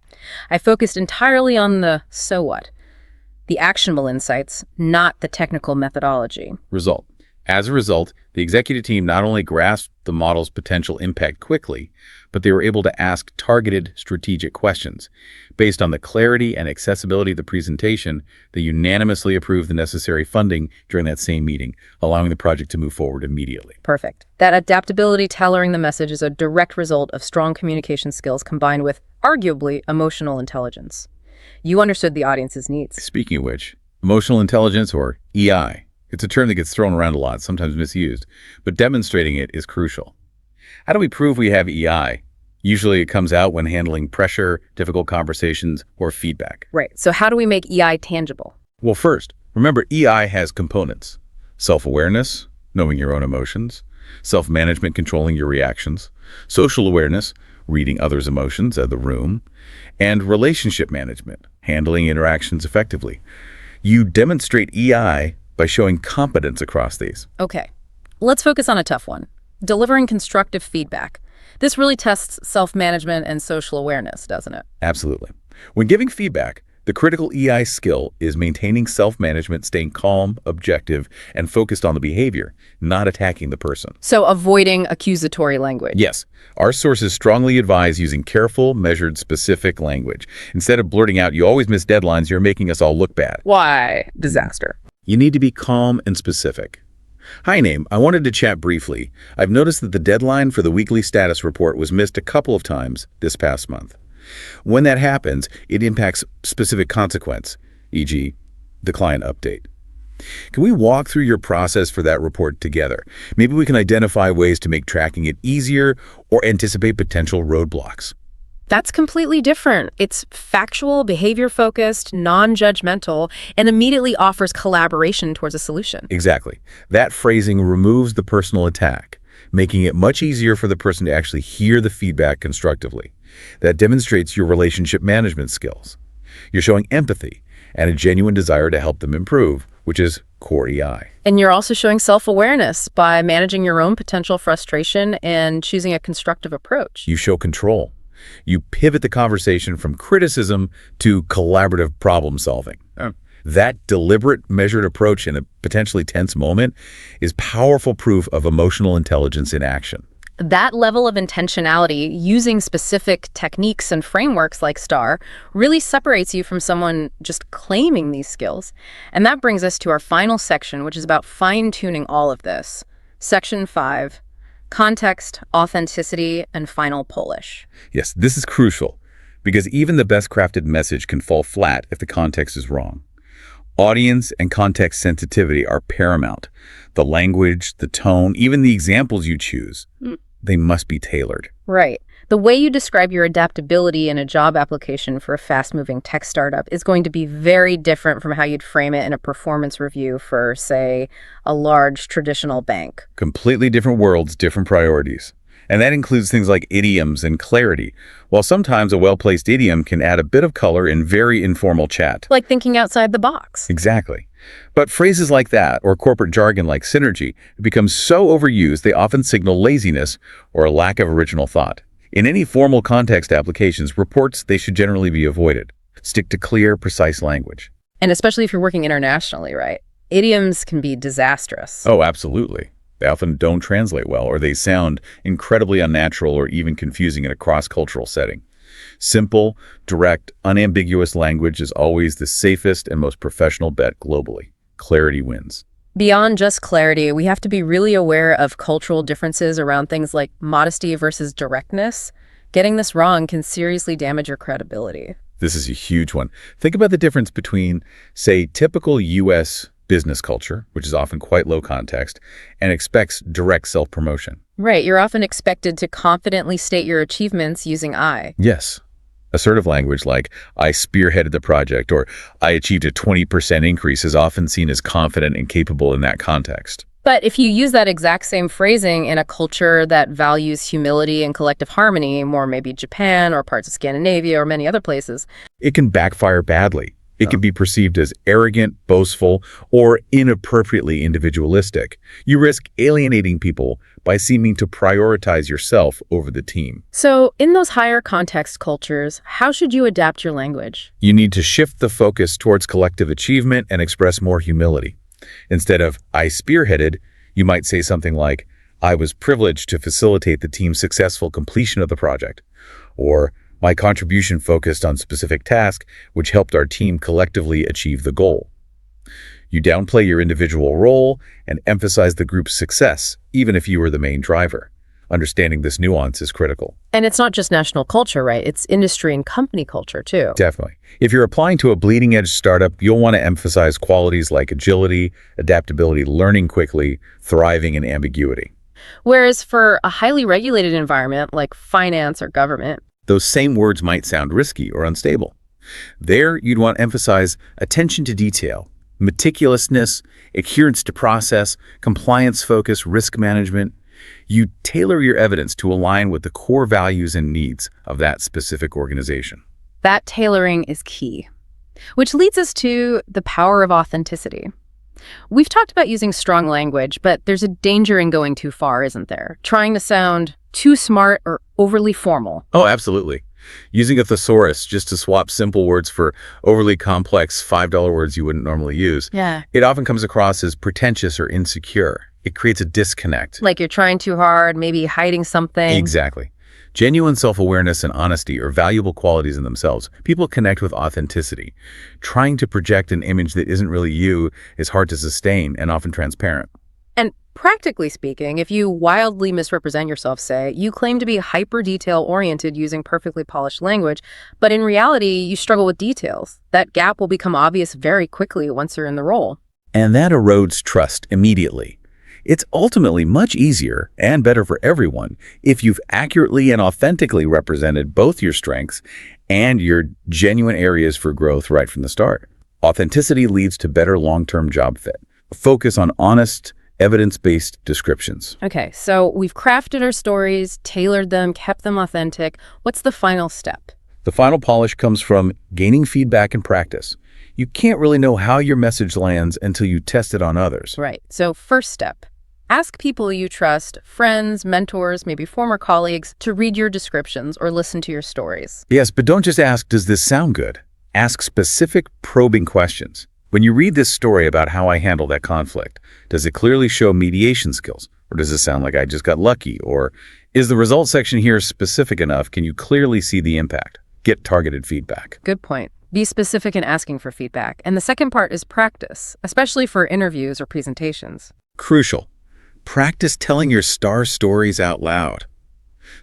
I focused entirely on the "so what," the actionable insights, not the technical methodology. Result. As a result, the executive team not only grasped the model's potential impact quickly, but they were able to ask targeted strategic questions. Based on the clarity and accessibility of the presentation, they unanimously approved the necessary funding during that same meeting, allowing the project to move forward immediately. Perfect. That adaptability tailoring the message is a direct result of strong communication skills combined with, arguably, emotional intelligence. You understood the audience's needs. Speaking of which, emotional intelligence, or EI, it's a term that gets thrown around a lot, sometimes misused, but demonstrating it is crucial. How do we prove we have EI? Usually it comes out when handling pressure, difficult conversations, or feedback. Right. So how do we make EI tangible? Well, first, remember EI has components. Self-awareness, knowing your own emotions. Self-management, controlling your reactions. Social awareness, reading others' emotions of the room. And relationship management, handling interactions effectively. You demonstrate EI by showing competence across these. Okay, let's focus on a tough one. Delivering constructive feedback. This really tests self-management and social awareness, doesn't it? Absolutely. When giving feedback, the critical EI skill is maintaining self-management, staying calm, objective, and focused on the behavior, not attacking the person. So avoiding accusatory language. Yes. Our sources strongly advise using careful, measured, specific language. Instead of blurting out, "You always miss deadlines, you're making us all look bad." Why? Disaster. You need to be calm and specific. "Hi, Name. I wanted to chat briefly. I've noticed that the deadline for the weekly status report was missed a couple of times this past month. When that happens, it impacts specific consequence, e.g., the client update. Can we walk through your process for that report together? Maybe we can identify ways to make tracking it easier or anticipate potential roadblocks." That's completely different. It's factual, behavior-focused, non-judgmental, and immediately offers collaboration towards a solution. Exactly. That phrasing removes the personal attack, making it much easier for the person to actually hear the feedback constructively. That demonstrates your relationship management skills. You're showing empathy and a genuine desire to help them improve, which is core EI. And you're also showing self-awareness by managing your own potential frustration and choosing a constructive approach. You show control. You pivot the conversation from criticism to collaborative problem solving. That deliberate, measured approach in a potentially tense moment is powerful proof of emotional intelligence in action. That level of intentionality, using specific techniques and frameworks like STAR, really separates you from someone just claiming these skills. And that brings us to our final section, which is about fine-tuning all of this. Section 5. Context, authenticity, and final polish. Yes, this is crucial because even the best crafted message can fall flat if the context is wrong. Audience and context sensitivity are paramount. The language, the tone, even the examples you choose, they must be tailored. Right. The way you describe your adaptability in a job application for a fast-moving tech startup is going to be very different from how you'd frame it in a performance review for, say, a large traditional bank. Completely different worlds, different priorities. And that includes things like idioms and clarity, while sometimes a well-placed idiom can add a bit of color in very informal chat. Like thinking outside the box. Exactly. But phrases like that, or corporate jargon like synergy, become so overused they often signal laziness or a lack of original thought. In any formal context applications, reports, they should generally be avoided. Stick to clear, precise language. And especially if you're working internationally, right? Idioms can be disastrous. Oh, absolutely. They often don't translate well, or they sound incredibly unnatural or even confusing in a cross-cultural setting. Simple, direct, unambiguous language is always the safest and most professional bet globally. Clarity wins. Beyond just clarity, we have to be really aware of cultural differences around things like modesty versus directness. Getting this wrong can seriously damage your credibility. This is a huge one. Think about the difference between, say, typical U.S. business culture, which is often quite low context, and expects direct self-promotion. Right, you're often expected to confidently state your achievements using I. Yes. Assertive language like, "I spearheaded the project," or "I achieved a 20% increase" is often seen as confident and capable in that context. But if you use that exact same phrasing in a culture that values humility and collective harmony, more maybe Japan or parts of Scandinavia or many other places, it can backfire badly. It can be perceived as arrogant, boastful, or inappropriately individualistic. You risk alienating people by seeming to prioritize yourself over the team. So in those higher context cultures, how should you adapt your language? You need to shift the focus towards collective achievement and express more humility. Instead of "I spearheaded," You might say something like, I was privileged to facilitate the team's successful completion of the project, or my contribution focused on specific tasks which helped our team collectively achieve the goal. You downplay your individual role and emphasize the group's success, even if you were the main driver. Understanding this nuance is critical. And it's not just national culture, right? It's industry and company culture, too. Definitely. If you're applying to a bleeding-edge startup, you'll want to emphasize qualities like agility, adaptability, learning quickly, thriving, and ambiguity. Whereas for a highly regulated environment like finance or government, those same words might sound risky or unstable. There, you'd want to emphasize attention to detail, meticulousness, adherence to process, compliance focus, risk management. You tailor your evidence to align with the core values and needs of that specific organization. That tailoring is key, which leads us to the power of authenticity. We've talked about using strong language, but there's a danger in going too far, isn't there? Trying to sound too smart or overly formal. Oh, absolutely. Using a thesaurus just to swap simple words for overly complex $5 words you wouldn't normally use. Yeah. It often comes across as pretentious or insecure. It creates a disconnect. Like you're trying too hard, maybe hiding something. Exactly. Genuine self-awareness and honesty are valuable qualities in themselves. People connect with authenticity. Trying to project an image that isn't really you is hard to sustain and often transparent. And practically speaking, if you wildly misrepresent yourself, say, you claim to be hyper-detail-oriented using perfectly polished language, but in reality, you struggle with details. That gap will become obvious very quickly once you're in the role. And that erodes trust immediately. It's ultimately much easier and better for everyone if you've accurately and authentically represented both your strengths and your genuine areas for growth right from the start. Authenticity leads to better long-term job fit. Focus on honest, evidence-based descriptions. Okay, so we've crafted our stories, tailored them, kept them authentic. What's the final step? The final polish comes from gaining feedback and practice. You can't really know how your message lands until you test it on others. Right. So first step, ask people you trust, friends, mentors, maybe former colleagues, to read your descriptions or listen to your stories. Yes, but don't just ask, does this sound good? Ask specific, probing questions. When you read this story about how I handle that conflict, does it clearly show mediation skills? Or does it sound like I just got lucky? Or is the results section here specific enough? Can you clearly see the impact? Get targeted feedback. Good point. Be specific in asking for feedback. And the second part is practice, especially for interviews or presentations. Crucial. Practice telling your star stories out loud.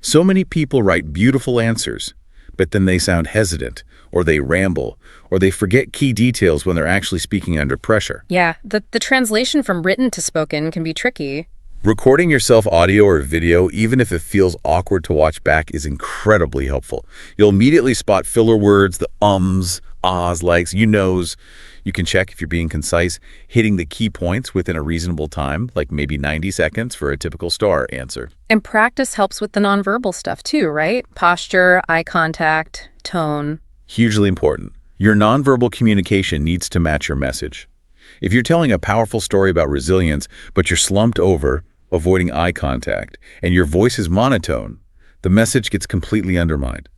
So many people write beautiful answers, but then they sound hesitant, or they ramble, or they forget key details when they're actually speaking under pressure. Yeah, the translation from written to spoken can be tricky. Recording yourself audio or video, even if it feels awkward to watch back, is incredibly helpful. You'll immediately spot filler words, the ums, ahs, likes, you knows. You can check if you're being concise, hitting the key points within a reasonable time, like maybe 90 seconds for a typical star answer. And practice helps with the nonverbal stuff too, right? Posture, eye contact, tone. Hugely important. Your nonverbal communication needs to match your message. If you're telling a powerful story about resilience, but you're slumped over, avoiding eye contact, and your voice is monotone, the message gets completely undermined.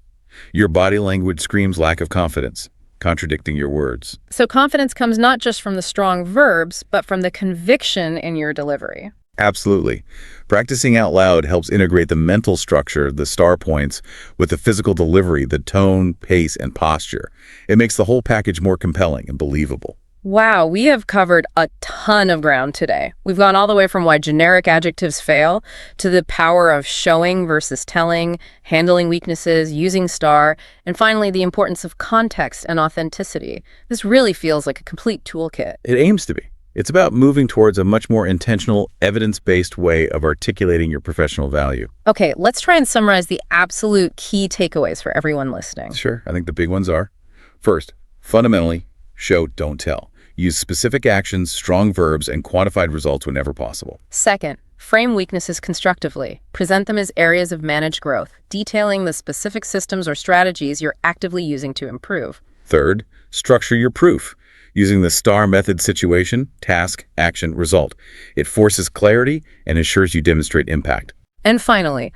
Your body language screams lack of confidence, contradicting your words. So confidence comes not just from the strong verbs, but from the conviction in your delivery. Absolutely. Practicing out loud helps integrate the mental structure, the star points, with the physical delivery, the tone, pace, and posture. It makes the whole package more compelling and believable. Wow, we have covered a ton of ground today. We've gone all the way from why generic adjectives fail to the power of showing versus telling, handling weaknesses, using star, and finally the importance of context and authenticity. This really feels like a complete toolkit. It aims to be. It's about moving towards a much more intentional, evidence-based way of articulating your professional value. Okay, let's try and summarize the absolute key takeaways for everyone listening. Sure, I think the big ones are, first, fundamentally, show, don't tell. Use specific actions, strong verbs, and quantified results whenever possible. Second, frame weaknesses constructively. Present them as areas of managed growth, detailing the specific systems or strategies you're actively using to improve. Third, structure your proof. Using the STAR method: situation, task, action, result. It forces clarity and ensures you demonstrate impact. And finally,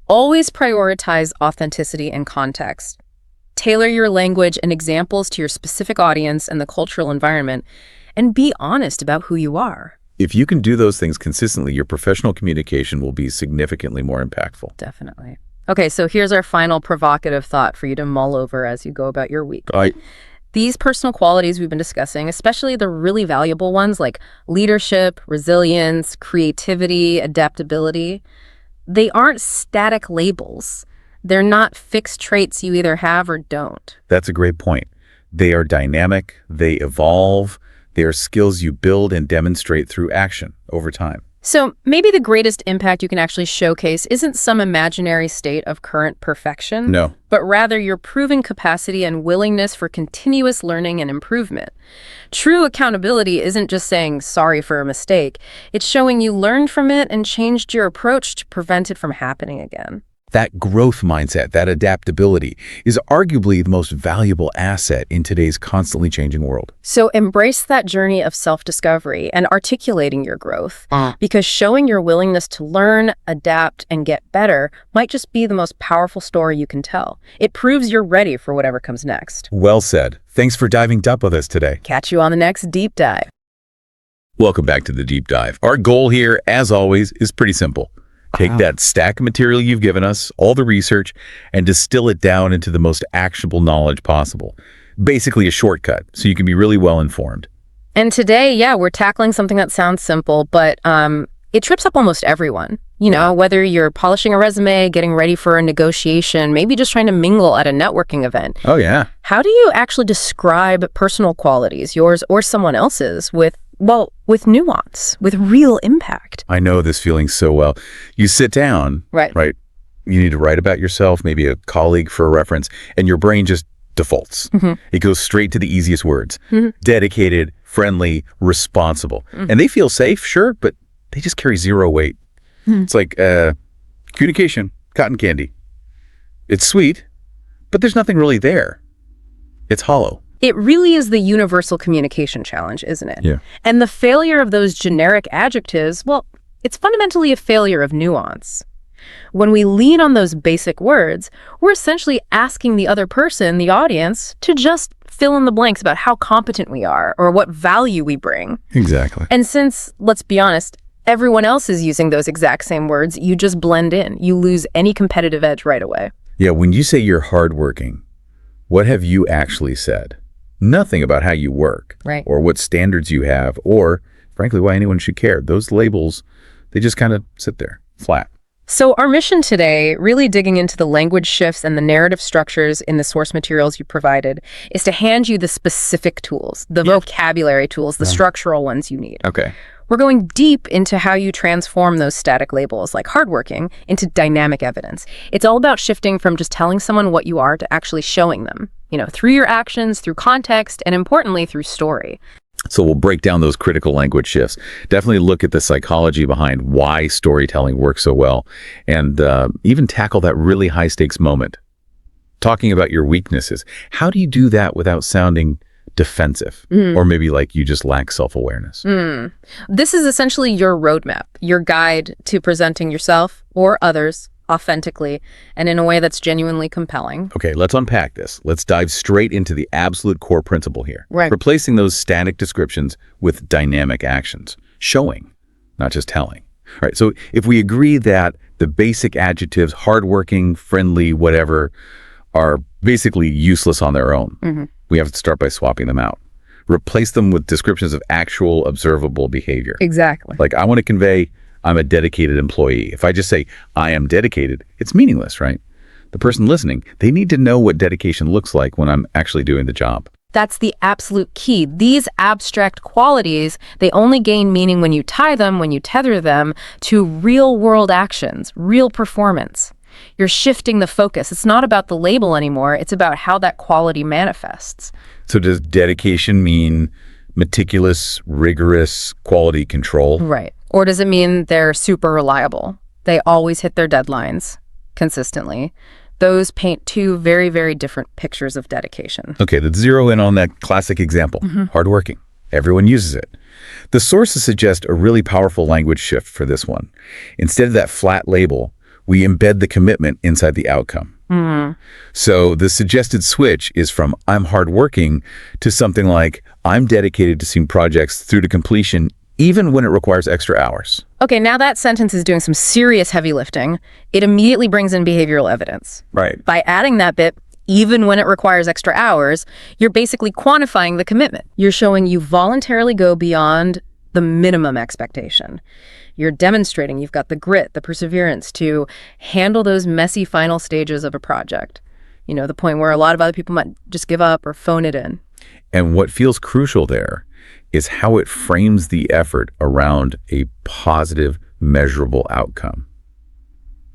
always prioritize authenticity and context. Tailor your language and examples to your specific audience and the cultural environment, and be honest about who you are. If you can do those things consistently, your professional communication will be significantly more impactful. Definitely. Okay, so here's our final provocative thought for you to mull over as you go about your week. All right. These personal qualities we've been discussing, especially the really valuable ones like leadership, resilience, creativity, adaptability, they aren't static labels. They're not fixed traits you either have or don't. That's a great point. They are dynamic, they evolve, they are skills you build and demonstrate through action over time. So maybe the greatest impact you can actually showcase isn't some imaginary state of current perfection. No. But rather your proven capacity and willingness for continuous learning and improvement. True accountability isn't just saying sorry for a mistake. It's showing you learned from it and changed your approach to prevent it from happening again. That growth mindset, that adaptability, is arguably the most valuable asset in today's constantly changing world. So embrace that journey of self-discovery and articulating your growth, because showing your willingness to learn, adapt, and get better might just be the most powerful story you can tell. It proves you're ready for whatever comes next. Well said. Thanks for diving deep with us today. Catch you on the next deep dive. Welcome back to the Deep Dive. Our goal here, as always, is pretty simple. Take that stack of material you've given us, all the research, and distill it down into the most actionable knowledge possible. Basically a shortcut, so you can be really well informed. And today, we're tackling something that sounds simple, but it trips up almost everyone. You know, whether you're polishing a resume, getting ready for a negotiation, maybe just trying to mingle at a networking event. Oh, yeah. How do you actually describe personal qualities, yours or someone else's, with nuance, with real impact? I know this feeling so well. You sit down, right? You need to write about yourself, maybe a colleague for a reference, and your brain just defaults. It goes straight to the easiest words. Dedicated, friendly, responsible. And they feel safe, sure, but they just carry zero weight. It's like communication, cotton candy. It's sweet, but there's nothing really there. It's hollow. It really is the universal communication challenge, isn't it? Yeah. And the failure of those generic adjectives, well, it's fundamentally a failure of nuance. When we lean on those basic words, we're essentially asking the other person, the audience, to just fill in the blanks about how competent we are or what value we bring. Exactly. And since, let's be honest, everyone else is using those exact same words, you just blend in. You lose any competitive edge right away. Yeah, when you say you're hardworking, what have you actually said? Nothing about how you work, right, or what standards you have, or, frankly, why anyone should care. Those labels, they just kind of sit there, flat. So our mission today, really digging into the language shifts and the narrative structures in the source materials you provided, is to hand you the specific tools, the vocabulary tools, the structural ones you need. Okay. We're going deep into how you transform those static labels, like hardworking, into dynamic evidence. It's all about shifting from just telling someone what you are to actually showing them, through your actions, through context, and importantly, through story. So we'll break down those critical language shifts. Definitely look at the psychology behind why storytelling works so well, and even tackle that really high-stakes moment. Talking about your weaknesses. How do you do that without sounding defensive, or maybe like you just lack self-awareness? This is essentially your roadmap, your guide to presenting yourself or others authentically and in a way that's genuinely compelling. Okay, let's unpack this. Let's dive straight into the absolute core principle here. Right. Replacing those static descriptions with dynamic actions. Showing, not just telling. All right, so if we agree that the basic adjectives, hardworking, friendly, whatever, are basically useless on their own, we have to start by swapping them out. Replace them with descriptions of actual observable behavior. Exactly. Like, I want to convey I'm a dedicated employee. If I just say I am dedicated, it's meaningless, right? The person listening, they need to know what dedication looks like when I'm actually doing the job. That's the absolute key. These abstract qualities, they only gain meaning when you tie them, when you tether them to real-world actions, real performance. You're shifting the focus. It's not about the label anymore. It's about how that quality manifests. So does dedication mean meticulous, rigorous quality control? Right. Or does it mean they're super reliable? They always hit their deadlines consistently. Those paint two very, very different pictures of dedication. Okay, let's zero in on that classic example. Hardworking. Everyone uses it. The sources suggest a really powerful language shift for this one. Instead of that flat label, we embed the commitment inside the outcome. So the suggested switch is from I'm hardworking to something like I'm dedicated to seeing projects through to completion even when it requires extra hours. Okay, now that sentence is doing some serious heavy lifting. It immediately brings in behavioral evidence. Right. By adding that bit, even when it requires extra hours, you're basically quantifying the commitment. You're showing you voluntarily go beyond the minimum expectation. You're demonstrating you've got the grit, the perseverance to handle those messy final stages of a project. You know, the point where a lot of other people might just give up or phone it in. And what feels crucial there is how it frames the effort around a positive, measurable outcome.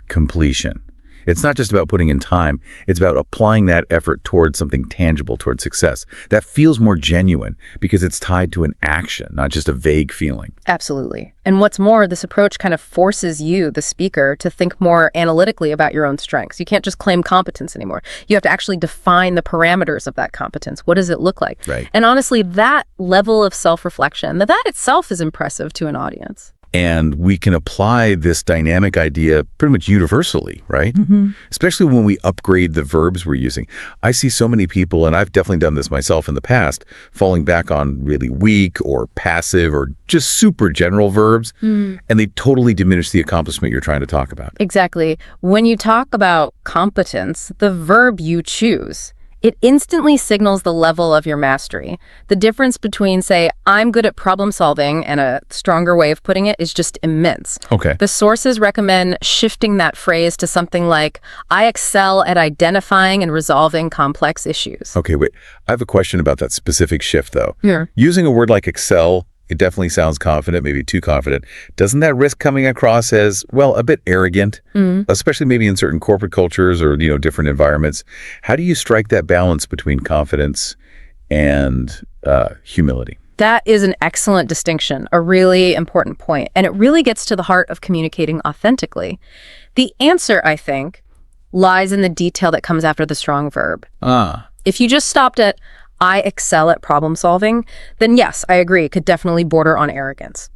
Completion. It's not just about putting in time, it's about applying that effort towards something tangible, towards success. That feels more genuine because it's tied to an action, not just a vague feeling. Absolutely. And what's more, this approach kind of forces you, the speaker, to think more analytically about your own strengths. You can't just claim competence anymore. You have to actually define the parameters of that competence. What does it look like? Right. And honestly, that level of self-reflection, that itself is impressive to an audience. And we can apply this dynamic idea pretty much universally, right? Mm-hmm. Especially when we upgrade the verbs we're using. I see so many people, and I've definitely done this myself in the past, falling back on really weak or passive or just super general verbs, and they totally diminish the accomplishment you're trying to talk about. Exactly. When you talk about competence, the verb you choose, it instantly signals the level of your mastery. The difference between, say, I'm good at problem solving and a stronger way of putting it is just immense. Okay. The sources recommend shifting that phrase to something like, I excel at identifying and resolving complex issues. Okay, wait. I have a question about that specific shift, though. Yeah. Using a word like excel, it definitely sounds confident, maybe too confident. Doesn't that risk coming across as, well, a bit arrogant, especially maybe in certain corporate cultures or, different environments? How do you strike that balance between confidence and humility? That is an excellent distinction, a really important point, and it really gets to the heart of communicating authentically. The answer, I think, lies in the detail that comes after the strong verb. If you just stopped at, I excel at problem solving, then yes, I agree, it could definitely border on arrogance.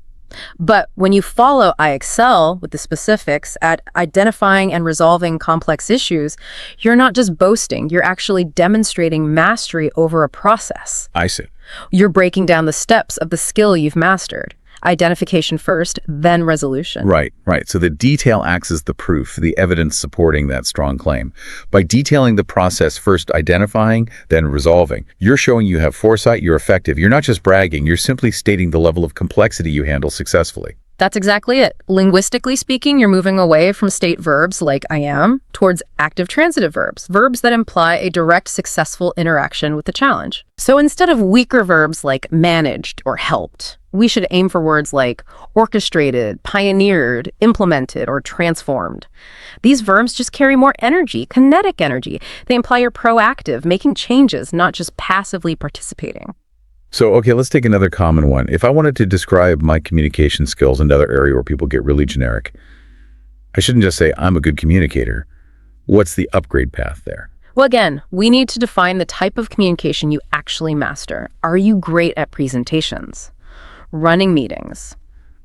But when you follow I excel with the specifics at identifying and resolving complex issues, you're not just boasting, you're actually demonstrating mastery over a process. I see. You're breaking down the steps of the skill you've mastered. Identification first, then resolution. Right. So the detail acts as the proof, the evidence supporting that strong claim. By detailing the process, first identifying, then resolving, you're showing you have foresight, you're effective. You're not just bragging, you're simply stating the level of complexity you handle successfully. That's exactly it. Linguistically speaking, you're moving away from state verbs like I am towards active transitive verbs, verbs that imply a direct, successful interaction with the challenge. So instead of weaker verbs like managed or helped, we should aim for words like orchestrated, pioneered, implemented, or transformed. These verbs just carry more energy, kinetic energy. They imply you're proactive, making changes, not just passively participating. So, okay, let's take another common one. If I wanted to describe my communication skills, another area where people get really generic, I shouldn't just say I'm a good communicator. What's the upgrade path there? Well, again, we need to define the type of communication you actually master. Are you great at presentations, running meetings,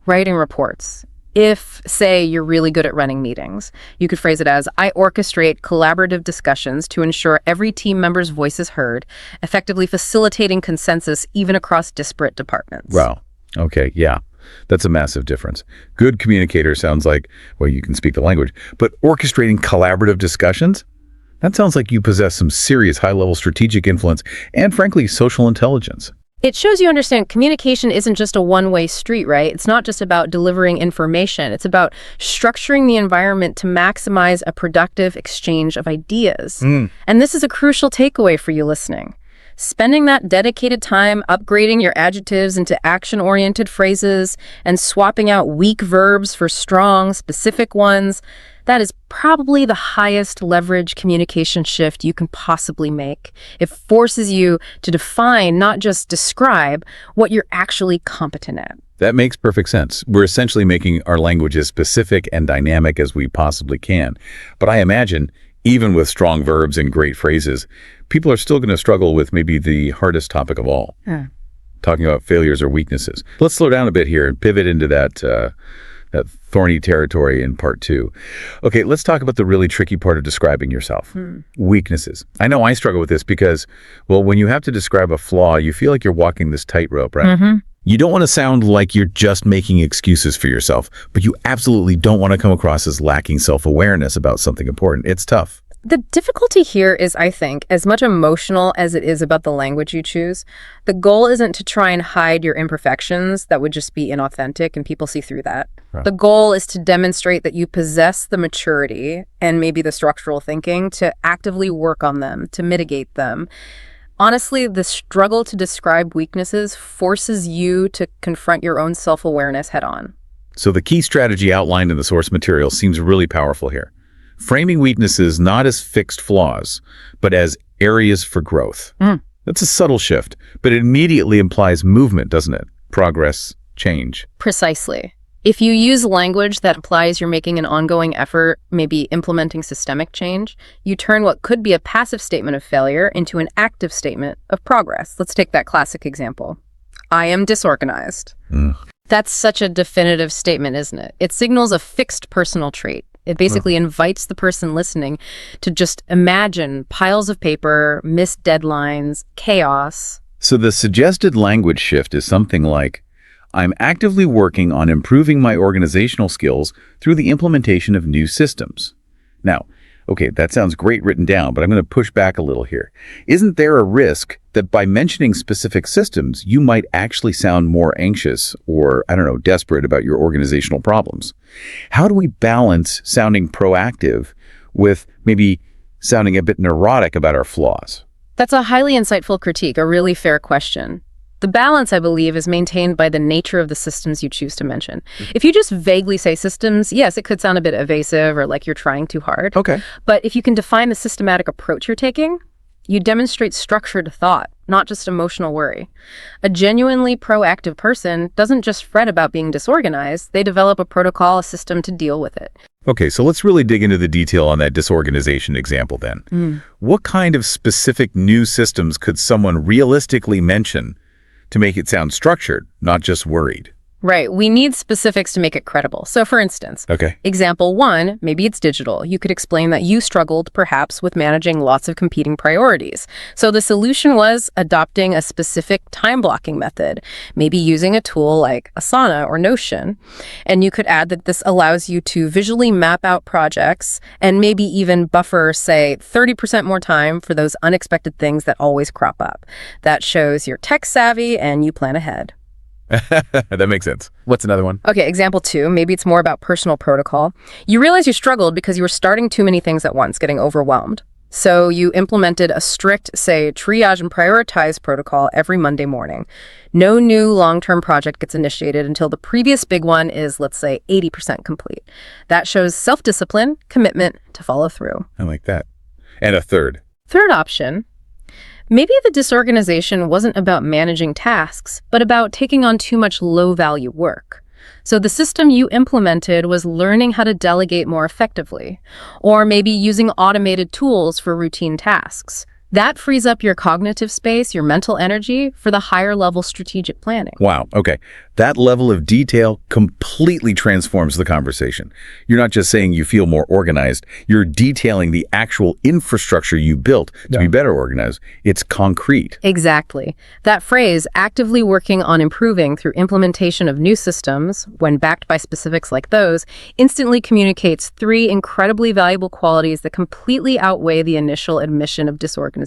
writing reports? If, say, you're really good at running meetings, you could phrase it as, I orchestrate collaborative discussions to ensure every team member's voice is heard, effectively facilitating consensus even across disparate departments. Wow. Okay, yeah. That's a massive difference. Good communicator sounds like, well, you can speak the language, but orchestrating collaborative discussions? That sounds like you possess some serious high-level strategic influence and, frankly, social intelligence. It shows you understand communication isn't just a one-way street, right? It's not just about delivering information. It's about structuring the environment to maximize a productive exchange of ideas. And this is a crucial takeaway for you listening. Spending that dedicated time upgrading your adjectives into action-oriented phrases and swapping out weak verbs for strong, specific ones, that is probably the highest leverage communication shift you can possibly make. It forces you to define, not just describe, what you're actually competent at. That makes perfect sense. We're essentially making our language as specific and dynamic as we possibly can. But I imagine, even with strong verbs and great phrases, people are still going to struggle with maybe the hardest topic of all, talking about failures or weaknesses. Let's slow down a bit here and pivot into that thorny territory in part 2. Okay, let's talk about the really tricky part of describing yourself. Weaknesses. I know I struggle with this because, well, when you have to describe a flaw, you feel like you're walking this tightrope, right? You don't want to sound like you're just making excuses for yourself, but you absolutely don't want to come across as lacking self-awareness about something important. It's tough. The difficulty here is, I think, as much emotional as it is about the language you choose. The goal isn't to try and hide your imperfections. That would just be inauthentic, and people see through that. Right. The goal is to demonstrate that you possess the maturity and maybe the structural thinking to actively work on them, to mitigate them. Honestly, the struggle to describe weaknesses forces you to confront your own self-awareness head-on. So the key strategy outlined in the source material seems really powerful here. Framing weaknesses not as fixed flaws, but as areas for growth. That's a subtle shift, but it immediately implies movement, doesn't it? Progress, change. Precisely. If you use language that implies you're making an ongoing effort, maybe implementing systemic change, you turn what could be a passive statement of failure into an active statement of progress. Let's take that classic example. I am disorganized. That's such a definitive statement, isn't it? It signals a fixed personal trait. It basically invites the person listening to just imagine piles of paper, missed deadlines, chaos. So the suggested language shift is something like, I'm actively working on improving my organizational skills through the implementation of new systems. Now, okay, that sounds great written down, but I'm going to push back a little here. Isn't there a risk that by mentioning specific systems, you might actually sound more anxious or, desperate about your organizational problems? How do we balance sounding proactive with maybe sounding a bit neurotic about our flaws? That's a highly insightful critique, a really fair question. The balance, I believe, is maintained by the nature of the systems you choose to mention. If you just vaguely say systems, yes, it could sound a bit evasive or like you're trying too hard. Okay. But if you can define the systematic approach you're taking, you demonstrate structured thought, not just emotional worry. A genuinely proactive person doesn't just fret about being disorganized, they develop a protocol, a system to deal with it. Okay, so let's really dig into the detail on that disorganization example then. What kind of specific new systems could someone realistically mention to make it sound structured, not just worried? Right. We need specifics to make it credible. So for instance, example 1, maybe it's digital. You could explain that you struggled perhaps with managing lots of competing priorities. So the solution was adopting a specific time blocking method, maybe using a tool like Asana or Notion. And you could add that this allows you to visually map out projects and maybe even buffer, say, 30% more time for those unexpected things that always crop up. That shows you're tech savvy and you plan ahead. That makes sense. What's another one? Okay, example 2, maybe it's more about personal protocol. You realize you struggled because you were starting too many things at once, getting overwhelmed. So you implemented a strict, say, triage and prioritize protocol every Monday morning. No new long-term project gets initiated until the previous big one is, let's say, 80% complete. That shows self-discipline, commitment to follow through. I like that. And a third option. Maybe the disorganization wasn't about managing tasks, but about taking on too much low-value work. So the system you implemented was learning how to delegate more effectively, or maybe using automated tools for routine tasks. That frees up your cognitive space, your mental energy, for the higher-level strategic planning. Wow, okay. That level of detail completely transforms the conversation. You're not just saying you feel more organized, you're detailing the actual infrastructure you built to be better organized. It's concrete. Exactly. That phrase, actively working on improving through implementation of new systems, when backed by specifics like those, instantly communicates 3 incredibly valuable qualities that completely outweigh the initial admission of disorganization.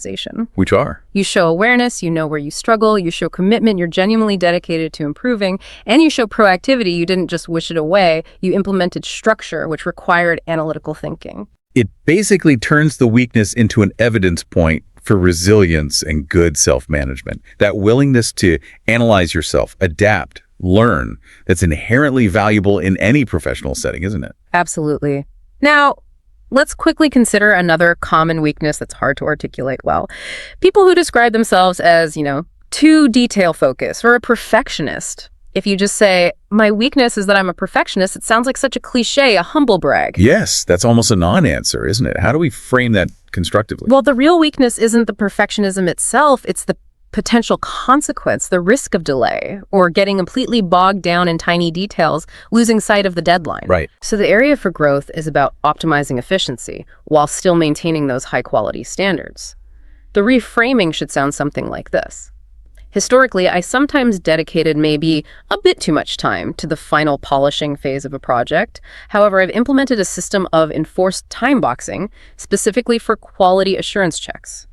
Which are? You show awareness, you know where you struggle, you show commitment, you're genuinely dedicated to improving, and you show proactivity. You didn't just wish it away, you implemented structure, which required analytical thinking. It basically turns the weakness into an evidence point for resilience and good self-management. That willingness to analyze yourself, adapt, learn, that's inherently valuable in any professional setting, isn't it? Absolutely. Now, let's quickly consider another common weakness that's hard to articulate well. People who describe themselves as, too detail-focused or a perfectionist. If you just say, my weakness is that I'm a perfectionist, it sounds like such a cliche, a humble brag. Yes, that's almost a non-answer, isn't it? How do we frame that constructively? Well, the real weakness isn't the perfectionism itself, it's the potential consequence, the risk of delay, or getting completely bogged down in tiny details, losing sight of the deadline. Right. So the area for growth is about optimizing efficiency while still maintaining those high-quality standards. The reframing should sound something like this. Historically, I sometimes dedicated maybe a bit too much time to the final polishing phase of a project. However, I've implemented a system of enforced time boxing, specifically for quality assurance checks.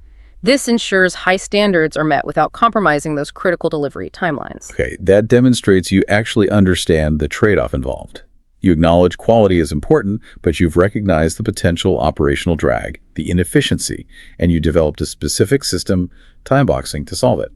This ensures high standards are met without compromising those critical delivery timelines. Okay, that demonstrates you actually understand the trade-off involved. You acknowledge quality is important, but you've recognized the potential operational drag, the inefficiency, and you developed a specific system, time boxing, to solve it.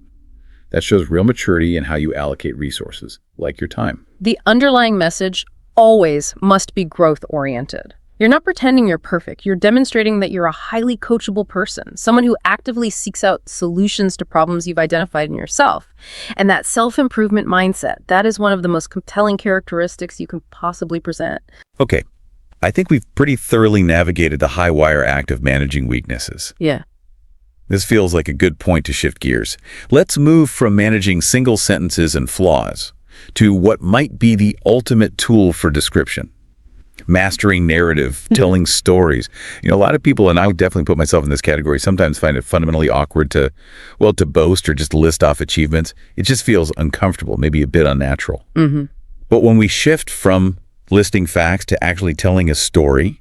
That shows real maturity in how you allocate resources, like your time. The underlying message always must be growth-oriented. You're not pretending you're perfect. You're demonstrating that you're a highly coachable person, someone who actively seeks out solutions to problems you've identified in yourself. And that self-improvement mindset, that is one of the most compelling characteristics you can possibly present. Okay, I think we've pretty thoroughly navigated the high-wire act of managing weaknesses. Yeah. This feels like a good point to shift gears. Let's move from managing single sentences and flaws to what might be the ultimate tool for description. Mastering narrative, telling stories. A lot of people, and I would definitely put myself in this category, sometimes find it fundamentally awkward to boast or just list off achievements. It just feels uncomfortable, maybe a bit unnatural. Mm-hmm. But when we shift from listing facts to actually telling a story,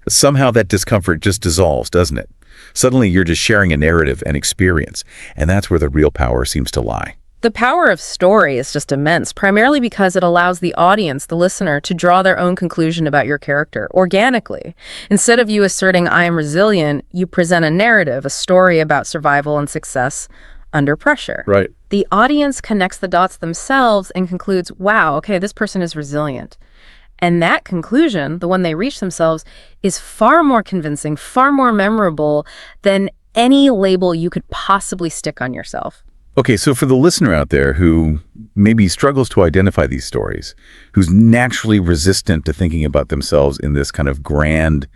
somehow that discomfort just dissolves, doesn't it? Suddenly you're just sharing a narrative and experience, and that's where the real power seems to lie. The power of story is just immense, primarily because it allows the audience, the listener, to draw their own conclusion about your character organically. Instead of you asserting, I am resilient, you present a narrative, a story about survival and success under pressure. Right. The audience connects the dots themselves and concludes, wow, okay, this person is resilient. And that conclusion, the one they reach themselves, is far more convincing, far more memorable than any label you could possibly stick on yourself. Okay, so for the listener out there who maybe struggles to identify these stories, who's naturally resistant to thinking about themselves in this kind of grand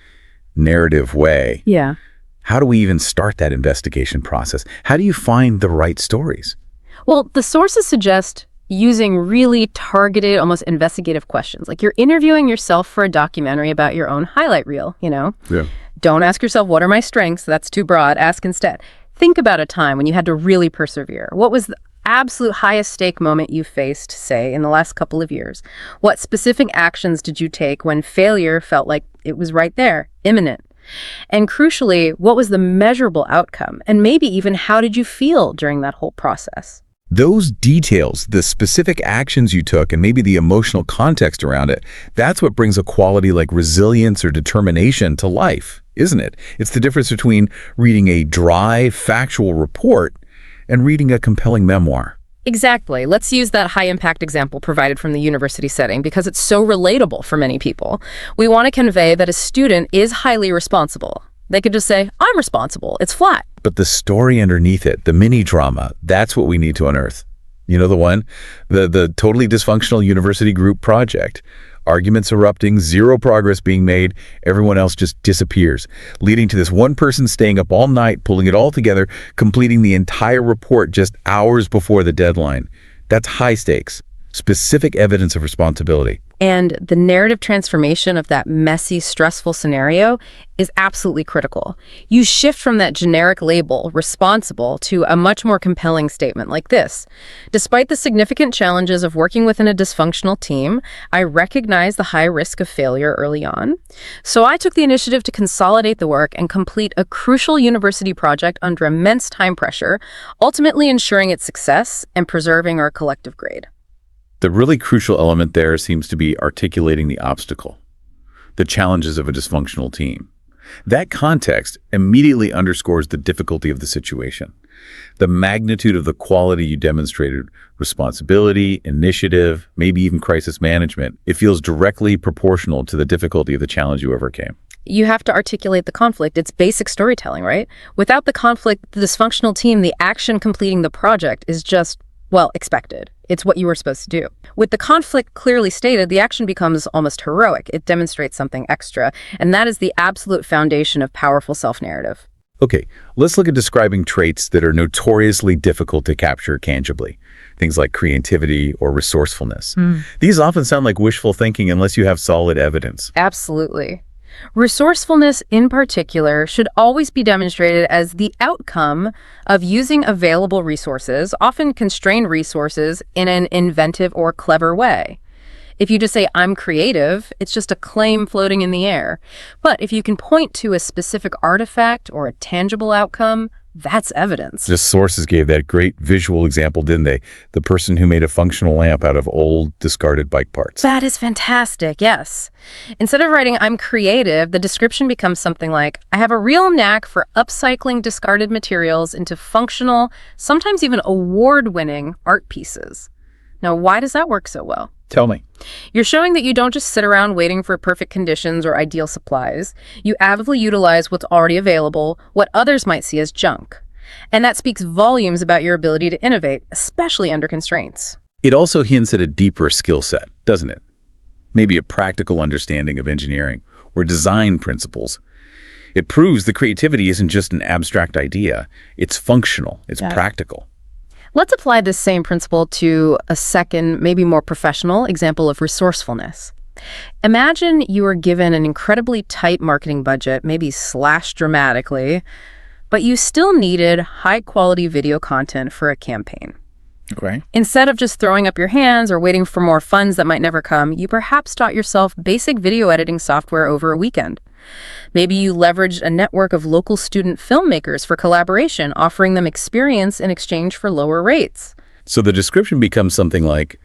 narrative way, yeah, how do we even start that investigation process? How do you find the right stories? Well, the sources suggest using really targeted, almost investigative questions. Like you're interviewing yourself for a documentary about your own highlight reel, Yeah. Don't ask yourself, what are my strengths? That's too broad. Ask instead, think about a time when you had to really persevere. What was the absolute highest stake moment you faced, say, in the last couple of years? What specific actions did you take when failure felt like it was right there, imminent? And crucially, what was the measurable outcome? And maybe even how did you feel during that whole process? Those details, the specific actions you took, and maybe the emotional context around it, that's what brings a quality like resilience or determination to life, isn't it? It's the difference between reading a dry, factual report and reading a compelling memoir. Exactly. Let's use that high-impact example provided from the university setting because it's so relatable for many people. We want to convey that a student is highly responsible. They could just say, I'm responsible. It's flat. But the story underneath it, the mini-drama, that's what we need to unearth. You know the one? The totally dysfunctional university group project. Arguments erupting, zero progress being made, everyone else just disappears, leading to this one person staying up all night, pulling it all together, completing the entire report just hours before the deadline. That's high stakes, specific evidence of responsibility. And the narrative transformation of that messy, stressful scenario is absolutely critical. You shift from that generic label, responsible, to a much more compelling statement like this. Despite the significant challenges of working within a dysfunctional team, I recognize the high risk of failure early on. So I took the initiative to consolidate the work and complete a crucial university project under immense time pressure, ultimately ensuring its success and preserving our collective grade. The really crucial element there seems to be articulating the obstacle, the challenges of a dysfunctional team. That context immediately underscores the difficulty of the situation, the magnitude of the quality you demonstrated, responsibility, initiative, maybe even crisis management. It feels directly proportional to the difficulty of the challenge you overcame. You have to articulate the conflict. It's basic storytelling, right? Without the conflict, the dysfunctional team, the action completing the project is just, well, expected. It's what you were supposed to do. With the conflict clearly stated, the action becomes almost heroic. It demonstrates something extra, and that is the absolute foundation of powerful self-narrative. Okay, let's look at describing traits that are notoriously difficult to capture tangibly. Things like creativity or resourcefulness. These often sound like wishful thinking unless you have solid evidence. Absolutely. Resourcefulness, in particular, should always be demonstrated as the outcome of using available resources, often constrained resources, in an inventive or clever way. If you just say, I'm creative, it's just a claim floating in the air. But if you can point to a specific artifact or a tangible outcome, that's evidence. The sources gave that great visual example, didn't they? The person who made a functional lamp out of old, discarded bike parts. That is fantastic, yes. Instead of writing, I'm creative, the description becomes something like, I have a real knack for upcycling discarded materials into functional, sometimes even award-winning art pieces. Now, why does that work so well? Tell me. You're showing that you don't just sit around waiting for perfect conditions or ideal supplies. You actively utilize what's already available, what others might see as junk. And that speaks volumes about your ability to innovate, especially under constraints. It also hints at a deeper skill set, doesn't it? Maybe a practical understanding of engineering or design principles. It proves that creativity isn't just an abstract idea. It's functional. It's practical. Let's apply this same principle to a second, maybe more professional example of resourcefulness. Imagine you are given an incredibly tight marketing budget, maybe slashed dramatically, but you still needed high-quality video content for a campaign. Okay. Instead of just throwing up your hands or waiting for more funds that might never come, you perhaps taught yourself basic video editing software over a weekend. Maybe you leveraged a network of local student filmmakers for collaboration, offering them experience in exchange for lower rates. So the description becomes something like,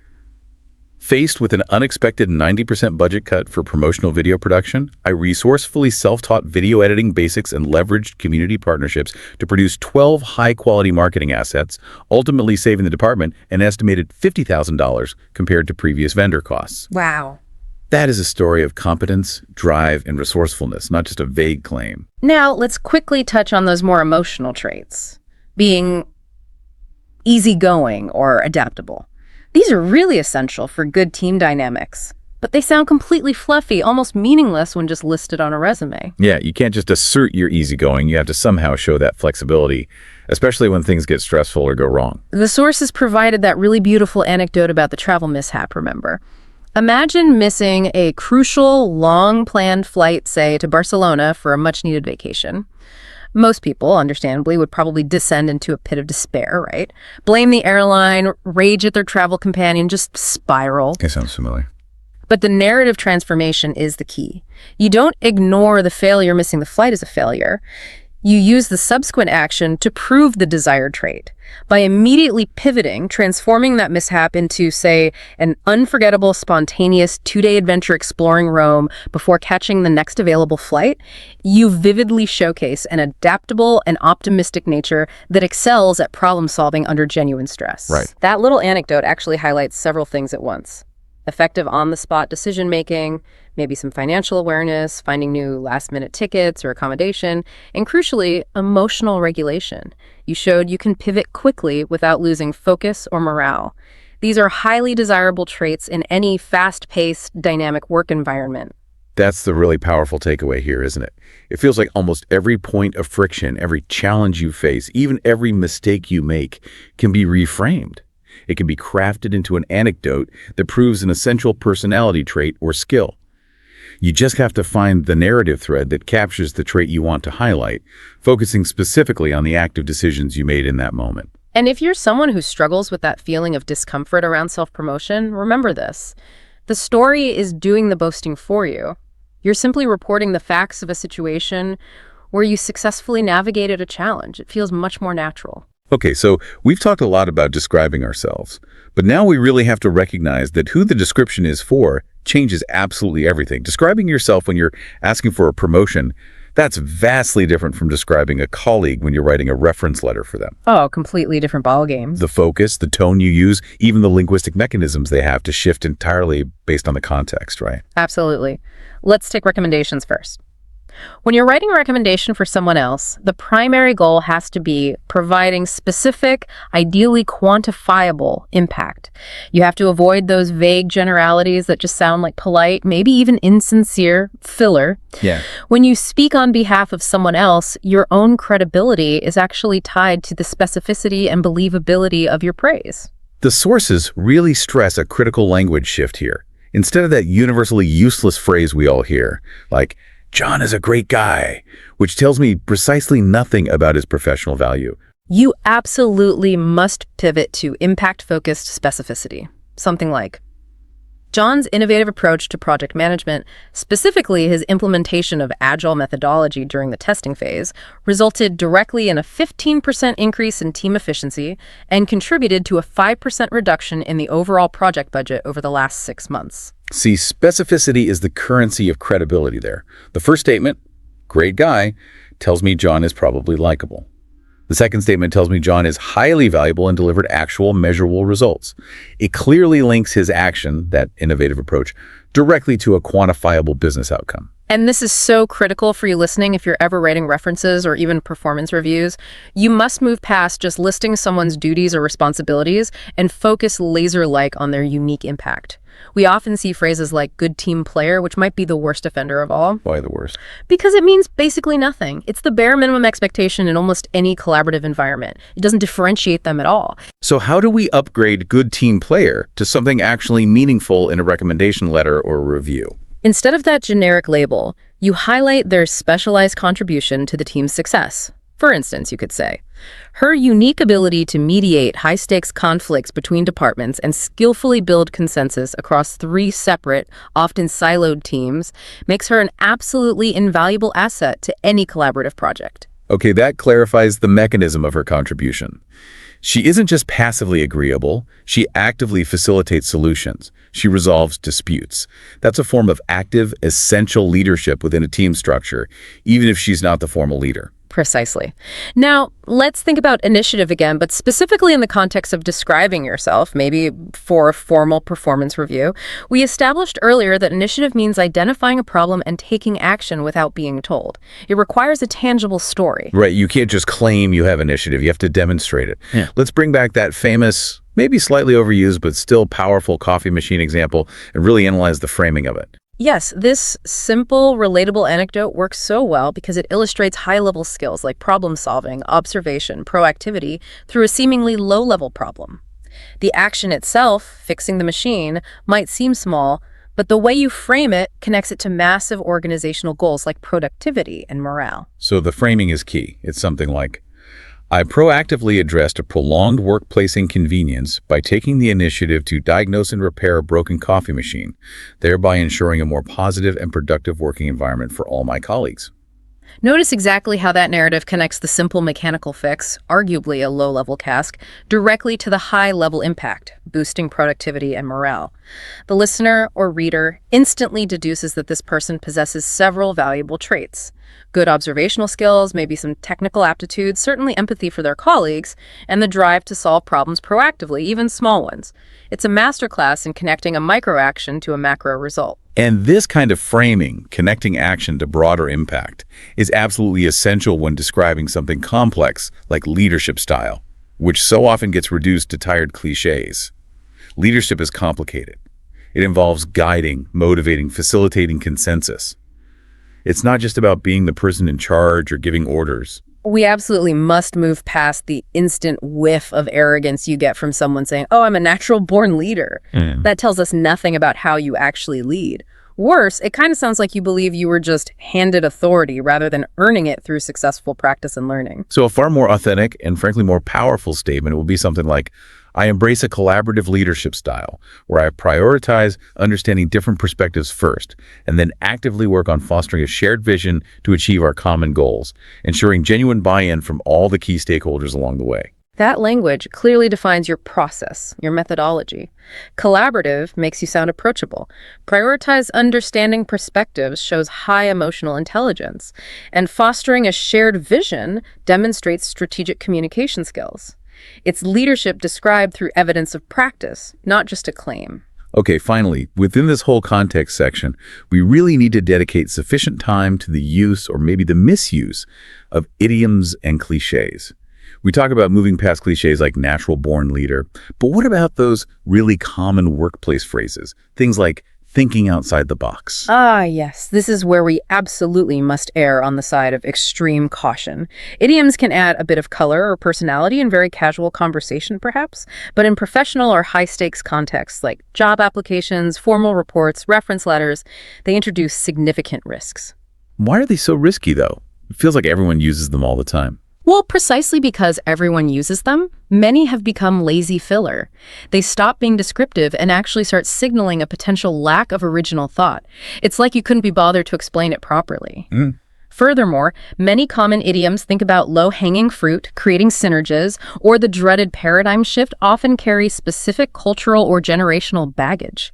faced with an unexpected 90% budget cut for promotional video production, I resourcefully self-taught video editing basics and leveraged community partnerships to produce 12 high-quality marketing assets, ultimately saving the department an estimated $50,000 compared to previous vendor costs. Wow. That is a story of competence, drive, and resourcefulness, not just a vague claim. Now, let's quickly touch on those more emotional traits. Being easygoing or adaptable. These are really essential for good team dynamics, but they sound completely fluffy, almost meaningless when just listed on a resume. Yeah, you can't just assert you're easygoing. You have to somehow show that flexibility, especially when things get stressful or go wrong. The sources provided that really beautiful anecdote about the travel mishap, remember? Imagine missing a crucial, long-planned flight, say, to Barcelona for a much-needed vacation. Most people, understandably, would probably descend into a pit of despair, right? Blame the airline, rage at their travel companion, just spiral. It sounds familiar. But the narrative transformation is the key. You don't ignore the failure missing the flight as a failure. You use the subsequent action to prove the desired trait. By immediately pivoting, transforming that mishap into, say, an unforgettable, spontaneous 2-day adventure exploring Rome before catching the next available flight, you vividly showcase an adaptable and optimistic nature that excels at problem solving under genuine stress. Right. That little anecdote actually highlights several things at once. Effective on-the-spot decision-making, maybe some financial awareness, finding new last-minute tickets or accommodation, and crucially, emotional regulation. You showed you can pivot quickly without losing focus or morale. These are highly desirable traits in any fast-paced, dynamic work environment. That's the really powerful takeaway here, isn't it? It feels like almost every point of friction, every challenge you face, even every mistake you make, can be reframed. It can be crafted into an anecdote that proves an essential personality trait or skill. You just have to find the narrative thread that captures the trait you want to highlight, focusing specifically on the active decisions you made in that moment. And if you're someone who struggles with that feeling of discomfort around self-promotion, remember this. The story is doing the boasting for you. You're simply reporting the facts of a situation where you successfully navigated a challenge. It feels much more natural. Okay, so we've talked a lot about describing ourselves, but now we really have to recognize that who the description is for changes absolutely everything. Describing yourself when you're asking for a promotion, that's vastly different from describing a colleague when you're writing a reference letter for them. Oh, completely different ballgame. The focus, the tone you use, even the linguistic mechanisms they have to shift entirely based on the context, right? Absolutely. Let's take recommendations first. When you're writing a recommendation for someone else, the primary goal has to be providing specific, ideally quantifiable impact. You have to avoid those vague generalities that just sound like polite, maybe even insincere filler. Yeah. When you speak on behalf of someone else, your own credibility is actually tied to the specificity and believability of your praise. The sources really stress a critical language shift here. Instead of that universally useless phrase we all hear, like, John is a great guy, which tells me precisely nothing about his professional value. You absolutely must pivot to impact-focused specificity. Something like, John's innovative approach to project management, specifically his implementation of agile methodology during the testing phase, resulted directly in a 15% increase in team efficiency and contributed to a 5% reduction in the overall project budget over the last 6 months. See, specificity is the currency of credibility there. The first statement, great guy, tells me John is probably likable. The second statement tells me John is highly valuable and delivered actual measurable results. It clearly links his action, that innovative approach, directly to a quantifiable business outcome. And this is so critical for you listening if you're ever writing references or even performance reviews. You must move past just listing someone's duties or responsibilities and focus laser-like on their unique impact. We often see phrases like good team player, which might be the worst offender of all. Why the worst? Because it means basically nothing. It's the bare minimum expectation in almost any collaborative environment. It doesn't differentiate them at all. So how do we upgrade good team player to something actually meaningful in a recommendation letter or review? Instead of that generic label, you highlight their specialized contribution to the team's success. For instance, you could say, her unique ability to mediate high-stakes conflicts between departments and skillfully build consensus across 3 separate, often siloed teams makes her an absolutely invaluable asset to any collaborative project. Okay, that clarifies the mechanism of her contribution. She isn't just passively agreeable, she actively facilitates solutions. She resolves disputes. That's a form of active, essential leadership within a team structure, even if she's not the formal leader. Precisely. Now, let's think about initiative again, but specifically in the context of describing yourself, maybe for a formal performance review. We established earlier that initiative means identifying a problem and taking action without being told. It requires a tangible story. Right, you can't just claim you have initiative, you have to demonstrate it. Yeah. Let's bring back that famous, maybe slightly overused, but still powerful coffee machine example and really analyze the framing of it. Yes, this simple, relatable anecdote works so well because it illustrates high-level skills like problem-solving, observation, proactivity through a seemingly low-level problem. The action itself, fixing the machine, might seem small, but the way you frame it connects it to massive organizational goals like productivity and morale. So the framing is key. It's something like, I proactively addressed a prolonged workplace inconvenience by taking the initiative to diagnose and repair a broken coffee machine, thereby ensuring a more positive and productive working environment for all my colleagues. Notice exactly how that narrative connects the simple mechanical fix, arguably a low-level task, directly to the high-level impact, boosting productivity and morale. The listener or reader instantly deduces that this person possesses several valuable traits. Good observational skills, maybe some technical aptitudes, certainly empathy for their colleagues, and the drive to solve problems proactively, even small ones. It's a masterclass in connecting a micro-action to a macro result. And this kind of framing, connecting action to broader impact, is absolutely essential when describing something complex like leadership style, which so often gets reduced to tired cliches. Leadership is complicated. It involves guiding, motivating, facilitating consensus. It's not just about being the person in charge or giving orders. We absolutely must move past the instant whiff of arrogance you get from someone saying, oh, I'm a natural-born leader. That tells us nothing about how you actually lead. Worse, it kind of sounds like you believe you were just handed authority rather than earning it through successful practice and learning. So a far more authentic and frankly more powerful statement will be something like, I embrace a collaborative leadership style where I prioritize understanding different perspectives first and then actively work on fostering a shared vision to achieve our common goals, ensuring genuine buy-in from all the key stakeholders along the way. That language clearly defines your process, your methodology. Collaborative makes you sound approachable. Prioritize understanding perspectives shows high emotional intelligence. And fostering a shared vision demonstrates strategic communication skills. It's leadership described through evidence of practice, not just a claim. Okay, finally, within this whole context section, we really need to dedicate sufficient time to the use or maybe the misuse of idioms and cliches. We talk about moving past cliches like natural-born leader, but what about those really common workplace phrases? Things like thinking outside the box. Ah, yes. This is where we absolutely must err on the side of extreme caution. Idioms can add a bit of color or personality in very casual conversation, perhaps, but in professional or high-stakes contexts like job applications, formal reports, reference letters, they introduce significant risks. Why are they so risky, though? It feels like everyone uses them all the time. Well, precisely because everyone uses them, many have become lazy filler. They stop being descriptive and actually start signaling a potential lack of original thought. It's like you couldn't be bothered to explain it properly. Furthermore, many common idioms think about low-hanging fruit, creating synergies, or the dreaded paradigm shift often carry specific cultural or generational baggage.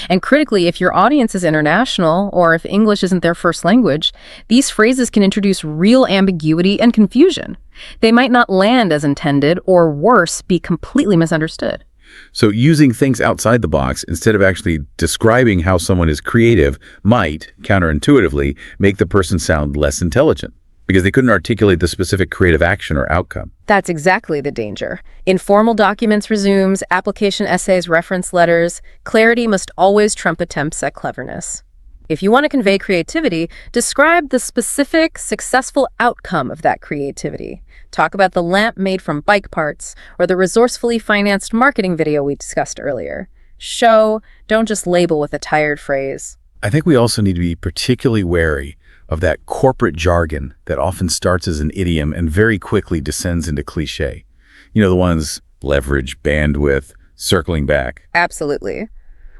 And critically, if your audience is international, or if English isn't their first language, these phrases can introduce real ambiguity and confusion. They might not land as intended, or worse, be completely misunderstood. So using things outside the box instead of actually describing how someone is creative might, counterintuitively, make the person sound less intelligent because they couldn't articulate the specific creative action or outcome. That's exactly the danger. Informal documents resumes, application essays, reference letters. Clarity must always trump attempts at cleverness. If you want to convey creativity, describe the specific, successful outcome of that creativity. Talk about the lamp made from bike parts or the resourcefully financed marketing video we discussed earlier. Show, don't just label with a tired phrase. I think we also need to be particularly wary of that corporate jargon that often starts as an idiom and very quickly descends into cliché. You know, the ones leverage, bandwidth, circling back. Absolutely.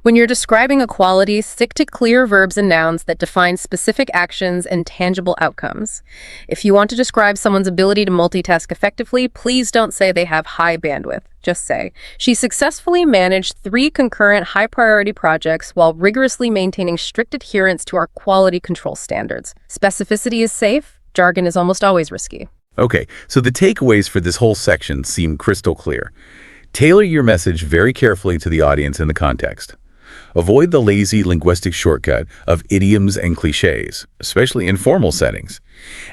When you're describing a quality, stick to clear verbs and nouns that define specific actions and tangible outcomes. If you want to describe someone's ability to multitask effectively, please don't say they have high bandwidth. Just say, she successfully managed 3 concurrent high-priority projects while rigorously maintaining strict adherence to our quality control standards. Specificity is safe. Jargon is almost always risky. Okay, so the takeaways for this whole section seem crystal clear. Tailor your message very carefully to the audience and the context. Avoid the lazy linguistic shortcut of idioms and cliches, especially in formal settings,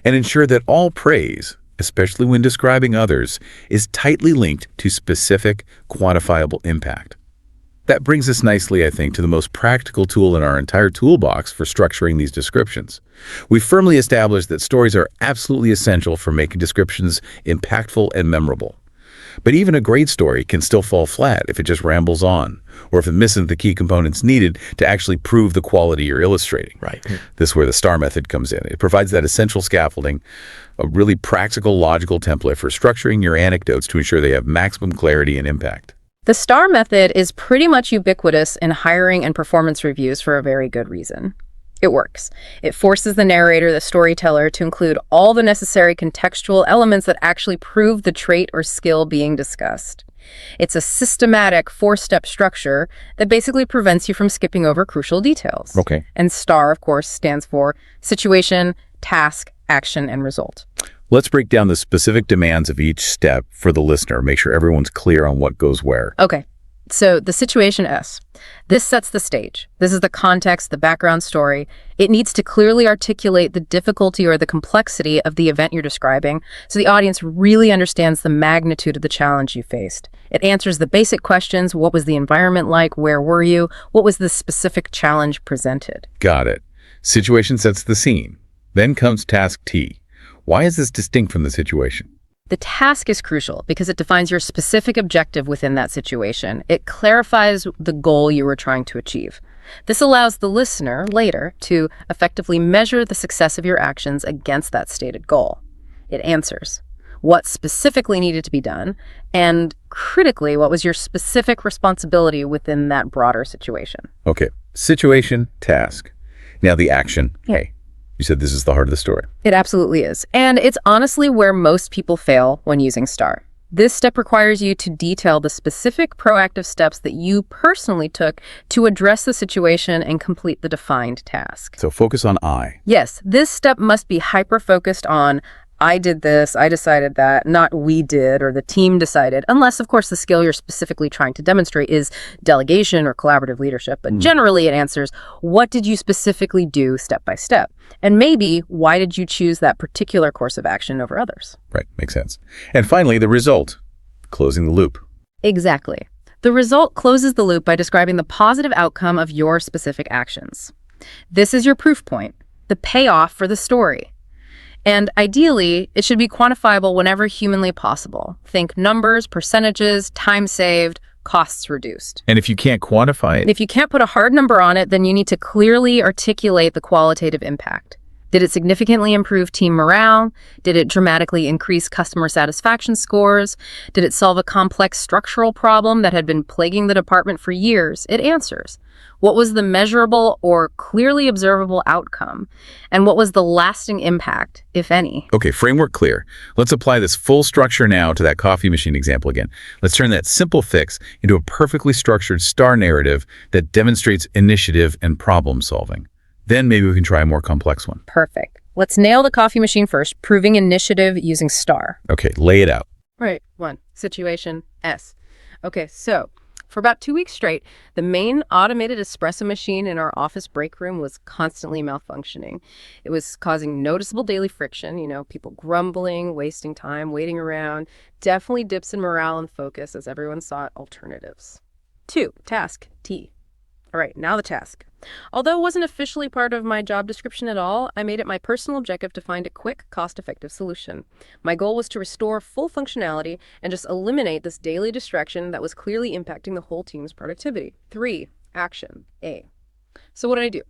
and ensure that all praise, especially when describing others, is tightly linked to specific, quantifiable impact. That brings us nicely, I think, to the most practical tool in our entire toolbox for structuring these descriptions. We've firmly established that stories are absolutely essential for making descriptions impactful and memorable. But even a great story can still fall flat if it just rambles on, or if it misses the key components needed to actually prove the quality you're illustrating. Right. This is where the STAR method comes in. It provides that essential scaffolding, a really practical, logical template for structuring your anecdotes to ensure they have maximum clarity and impact. The STAR method is pretty much ubiquitous in hiring and performance reviews for a very good reason. It works. It forces the narrator, the storyteller, to include all the necessary contextual elements that actually prove the trait or skill being discussed. It's a systematic 4-step structure that basically prevents you from skipping over crucial details. Okay. And STAR, of course, stands for situation, task, action, and result. Let's break down the specific demands of each step for the listener. Make sure everyone's clear on what goes where. Okay. So the situation S. This sets the stage. This is the context, the background story. It needs to clearly articulate the difficulty or the complexity of the event you're describing so the audience really understands the magnitude of the challenge you faced. It answers the basic questions. What was the environment like? Where were you? What was the specific challenge presented? Got it. Situation sets the scene. Then comes task T. Why is this distinct from the situation? The task is crucial because it defines your specific objective within that situation. It clarifies the goal you were trying to achieve. This allows the listener later to effectively measure the success of your actions against that stated goal. It answers what specifically needed to be done and, critically, what was your specific responsibility within that broader situation. Okay. Situation, task. Now the action. Hey. You said this is the heart of the story. It absolutely is. And it's honestly where most people fail when using STAR. This step requires you to detail the specific proactive steps that you personally took to address the situation and complete the defined task. So focus on I. Yes, this step must be hyper-focused on I did this, I decided that, not we did or the team decided, unless, of course, the skill you're specifically trying to demonstrate is delegation or collaborative leadership. But generally, it answers, what did you specifically do step by step? And maybe, why did you choose that particular course of action over others? Right, makes sense. And finally, the result, closing the loop. Exactly. The result closes the loop by describing the positive outcome of your specific actions. This is your proof point, the payoff for the story. And ideally, it should be quantifiable whenever humanly possible. Think numbers, percentages, time saved, costs reduced. And if you can't quantify it? If you can't put a hard number on it, then you need to clearly articulate the qualitative impact. Did it significantly improve team morale? Did it dramatically increase customer satisfaction scores? Did it solve a complex structural problem that had been plaguing the department for years? It answers. What was the measurable or clearly observable outcome? And what was the lasting impact, if any? Okay, framework clear. Let's apply this full structure now to that coffee machine example again. Let's turn that simple fix into a perfectly structured STAR narrative that demonstrates initiative and problem solving. Then maybe we can try a more complex one. Perfect. Let's nail the coffee machine first, proving initiative using STAR. Okay, lay it out. Right, 1. Situation S. Okay, so for about 2 weeks straight, the main automated espresso machine in our office break room was constantly malfunctioning. It was causing noticeable daily friction, people grumbling, wasting time, waiting around, definitely dips in morale and focus as everyone sought alternatives. 2. Task T. All right, now the task. Although it wasn't officially part of my job description at all, I made it my personal objective to find a quick, cost-effective solution. My goal was to restore full functionality and just eliminate this daily distraction that was clearly impacting the whole team's productivity. 3. Action A. So what did I do?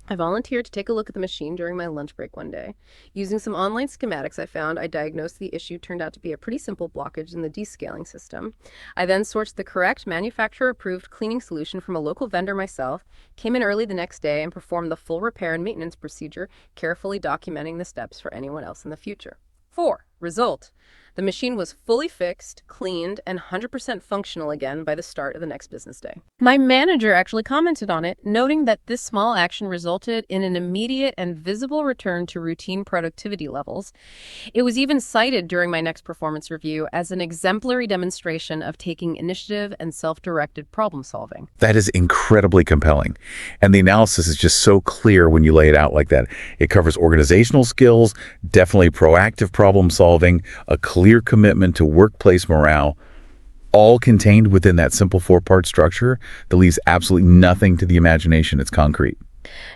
I volunteered to take a look at the machine during my lunch break one day. Using some online schematics I found, I diagnosed the issue turned out to be a pretty simple blockage in the descaling system. I then sourced the correct manufacturer-approved cleaning solution from a local vendor myself, came in early the next day, and performed the full repair and maintenance procedure, carefully documenting the steps for anyone else in the future. 4. Result. The machine was fully fixed, cleaned, and 100% functional again by the start of the next business day. My manager actually commented on it, noting that this small action resulted in an immediate and visible return to routine productivity levels. It was even cited during my next performance review as an exemplary demonstration of taking initiative and self-directed problem solving. That is incredibly compelling. And the analysis is just so clear when you lay it out like that. It covers organizational skills, definitely proactive problem solving, a clear commitment to workplace morale, all contained within that simple 4-part structure that leaves absolutely nothing to the imagination. It's concrete.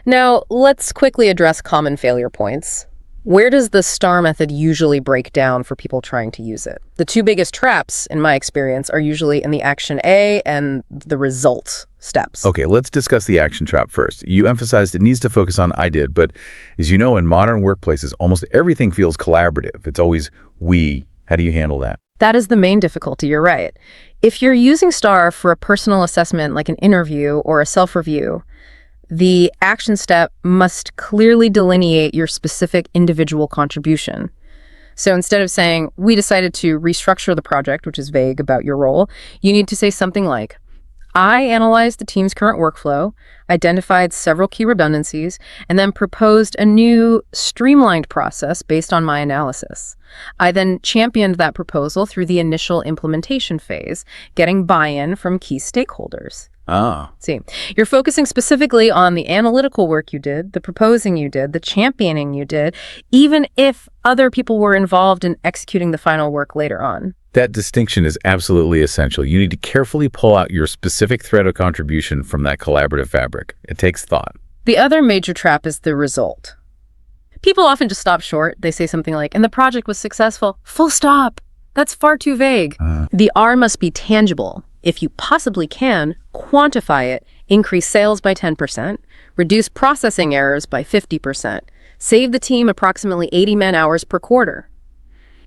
Now, let's quickly address common failure points. Where does the STAR method usually break down for people trying to use it? The 2 biggest traps, in my experience, are usually in the action A and the result steps. Okay, let's discuss the action trap first. You emphasized it needs to focus on I did, but as you know, in modern workplaces, almost everything feels collaborative. It's always we. How do you handle that? That is the main difficulty, you're right. If you're using STAR for a personal assessment like an interview or a self-review, the action step must clearly delineate your specific individual contribution. So instead of saying, we decided to restructure the project, which is vague about your role, you need to say something like, I analyzed the team's current workflow, identified several key redundancies, and then proposed a new streamlined process based on my analysis. I then championed that proposal through the initial implementation phase, getting buy-in from key stakeholders. See, you're focusing specifically on the analytical work you did, the proposing you did, the championing you did, even if other people were involved in executing the final work later on. That distinction is absolutely essential. You need to carefully pull out your specific thread of contribution from that collaborative fabric. It takes thought. The other major trap is the result. People often just stop short. They say something like, and the project was successful. Full stop. That's far too vague. The R must be tangible. If you possibly can, quantify it, increase sales by 10%, reduce processing errors by 50%, save the team approximately 80 man-hours per quarter.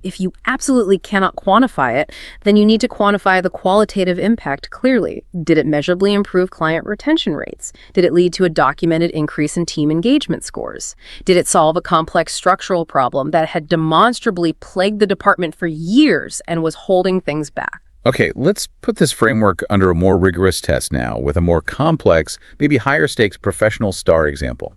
If you absolutely cannot quantify it, then you need to quantify the qualitative impact clearly. Did it measurably improve client retention rates? Did it lead to a documented increase in team engagement scores? Did it solve a complex structural problem that had demonstrably plagued the department for years and was holding things back? Okay, let's put this framework under a more rigorous test now with a more complex, maybe higher stakes professional STAR example.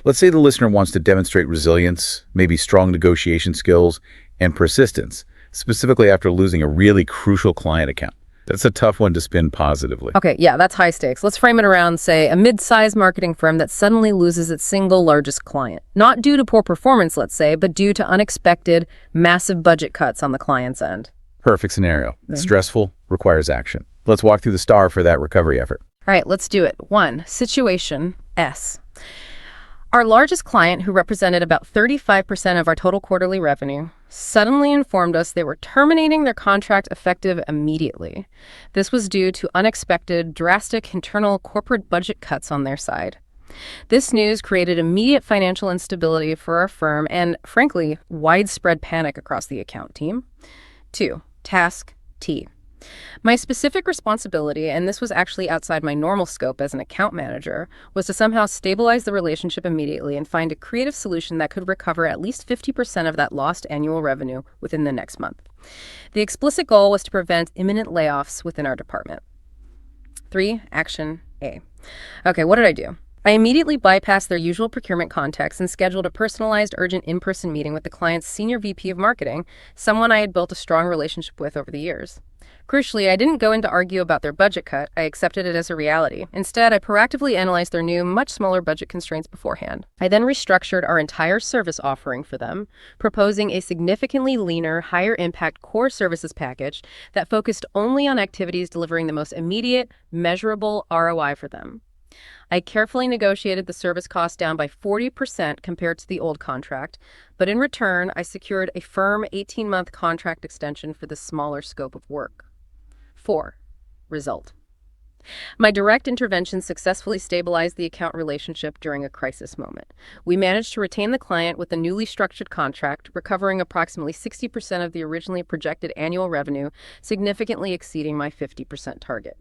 Let's say the listener wants to demonstrate resilience, maybe strong negotiation skills, and persistence, specifically after losing a really crucial client account. That's a tough one to spin positively. Okay, yeah, that's high stakes. Let's frame it around, say, a mid-sized marketing firm that suddenly loses its single largest client. Not due to poor performance, let's say, but due to unexpected, massive budget cuts on the client's end. Perfect scenario. Stressful, requires action. Let's walk through the STAR for that recovery effort. All right, let's do it. 1, situation S. Our largest client, who represented about 35% of our total quarterly revenue, suddenly informed us they were terminating their contract effective immediately. This was due to unexpected, drastic internal corporate budget cuts on their side. This news created immediate financial instability for our firm and, frankly, widespread panic across the account team. 2. Task T. My specific responsibility, and this was actually outside my normal scope as an account manager, was to somehow stabilize the relationship immediately and find a creative solution that could recover at least 50% of that lost annual revenue within the next month. The explicit goal was to prevent imminent layoffs within our department. 3. Action A. Okay, what did I do? I immediately bypassed their usual procurement contacts and scheduled a personalized, urgent in-person meeting with the client's senior VP of marketing, someone I had built a strong relationship with over the years. Crucially, I didn't go in to argue about their budget cut. I accepted it as a reality. Instead, I proactively analyzed their new, much smaller budget constraints beforehand. I then restructured our entire service offering for them, proposing a significantly leaner, higher-impact core services package that focused only on activities delivering the most immediate, measurable ROI for them. I carefully negotiated the service cost down by 40% compared to the old contract, but in return, I secured a firm 18-month contract extension for the smaller scope of work. 4. Result. My direct intervention successfully stabilized the account relationship during a crisis moment. We managed to retain the client with a newly structured contract, recovering approximately 60% of the originally projected annual revenue, significantly exceeding my 50% target.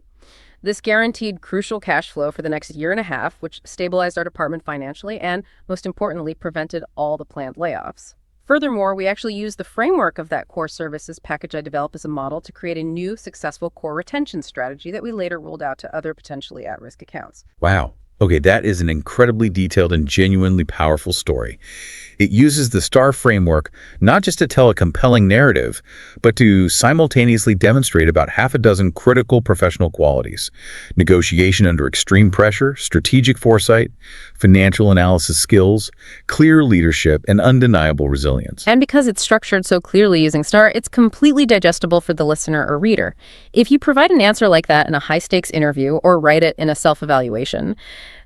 This guaranteed crucial cash flow for the next year and a half, which stabilized our department financially and, most importantly, prevented all the planned layoffs. Furthermore, we actually used the framework of that core services package I developed as a model to create a new successful core retention strategy that we later rolled out to other potentially at-risk accounts. Wow. Okay, that is an incredibly detailed and genuinely powerful story. It uses the STAR framework not just to tell a compelling narrative, but to simultaneously demonstrate about half a dozen critical professional qualities: negotiation under extreme pressure, strategic foresight, financial analysis skills, clear leadership, and undeniable resilience. And because it's structured so clearly using STAR, it's completely digestible for the listener or reader. If you provide an answer like that in a high-stakes interview or write it in a self-evaluation,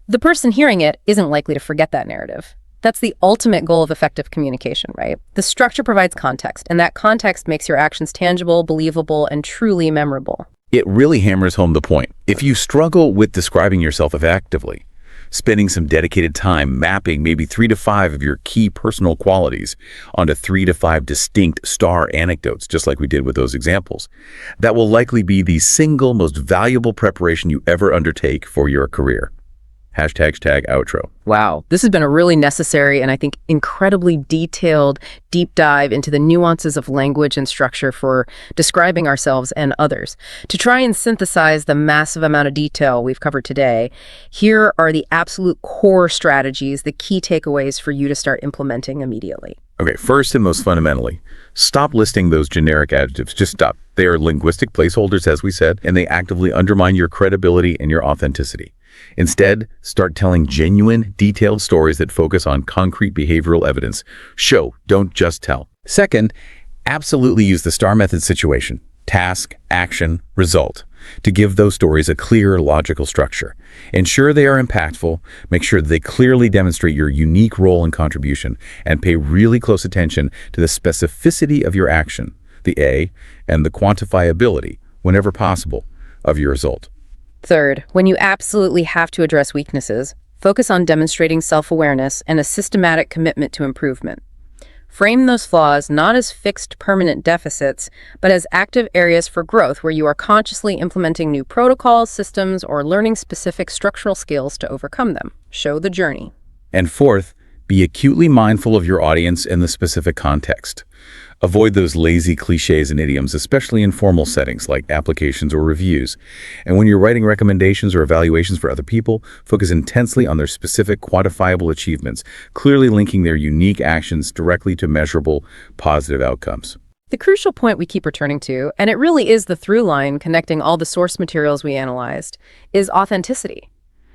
the person hearing it isn't likely to forget that narrative. That's the ultimate goal of effective communication, right? The structure provides context, and that context makes your actions tangible, believable, and truly memorable. It really hammers home the point. If you struggle with describing yourself effectively, spending some dedicated time mapping maybe 3 to 5 of your key personal qualities onto 3 to 5 distinct STAR anecdotes, just like we did with those examples, that will likely be the single most valuable preparation you ever undertake for your career. #outro. Wow, this has been a really necessary and I think incredibly detailed deep dive into the nuances of language and structure for describing ourselves and others. To try and synthesize the massive amount of detail we've covered today, here are the absolute core strategies, the key takeaways for you to start implementing immediately. Okay, first and most fundamentally, stop listing those generic adjectives. Just stop. They are linguistic placeholders, as we said, and they actively undermine your credibility and your authenticity. Instead, start telling genuine, detailed stories that focus on concrete behavioral evidence. Show, don't just tell. Second, absolutely use the STAR method: situation, task, action, result, to give those stories a clear, logical structure. Ensure they are impactful, make sure they clearly demonstrate your unique role and contribution, and pay really close attention to the specificity of your action, the A, and the quantifiability, whenever possible, of your result. Third, when you absolutely have to address weaknesses, focus on demonstrating self-awareness and a systematic commitment to improvement. Frame those flaws not as fixed permanent deficits, but as active areas for growth where you are consciously implementing new protocols, systems, or learning specific structural skills to overcome them. Show the journey. And fourth, be acutely mindful of your audience and the specific context. Avoid those lazy cliches and idioms, especially in formal settings like applications or reviews. And when you're writing recommendations or evaluations for other people, focus intensely on their specific quantifiable achievements, clearly linking their unique actions directly to measurable, positive outcomes. The crucial point we keep returning to, and it really is the through line connecting all the source materials we analyzed, is authenticity.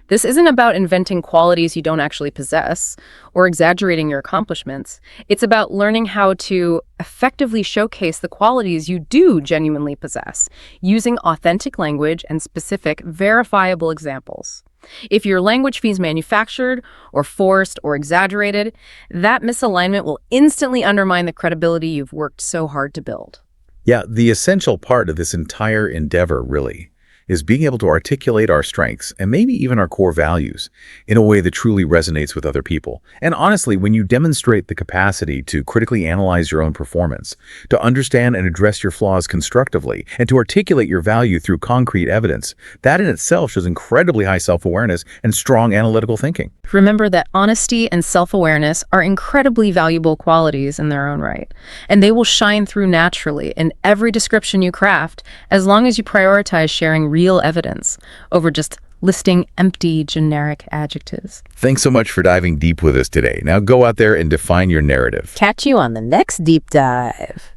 This isn't about inventing qualities you don't actually possess or exaggerating your accomplishments. It's about learning how to effectively showcase the qualities you do genuinely possess, using authentic language and specific, verifiable examples. If your language feels manufactured or forced or exaggerated, that misalignment will instantly undermine the credibility you've worked so hard to build. Yeah, the essential part of this entire endeavor, really, is being able to articulate our strengths and maybe even our core values in a way that truly resonates with other people. And honestly, when you demonstrate the capacity to critically analyze your own performance, to understand and address your flaws constructively, and to articulate your value through concrete evidence, that in itself shows incredibly high self-awareness and strong analytical thinking. Remember that honesty and self-awareness are incredibly valuable qualities in their own right, and they will shine through naturally in every description you craft as long as you prioritize sharing real evidence over just listing empty, generic adjectives. Thanks so much for diving deep with us today. Now go out there and define your narrative. Catch you on the next deep dive.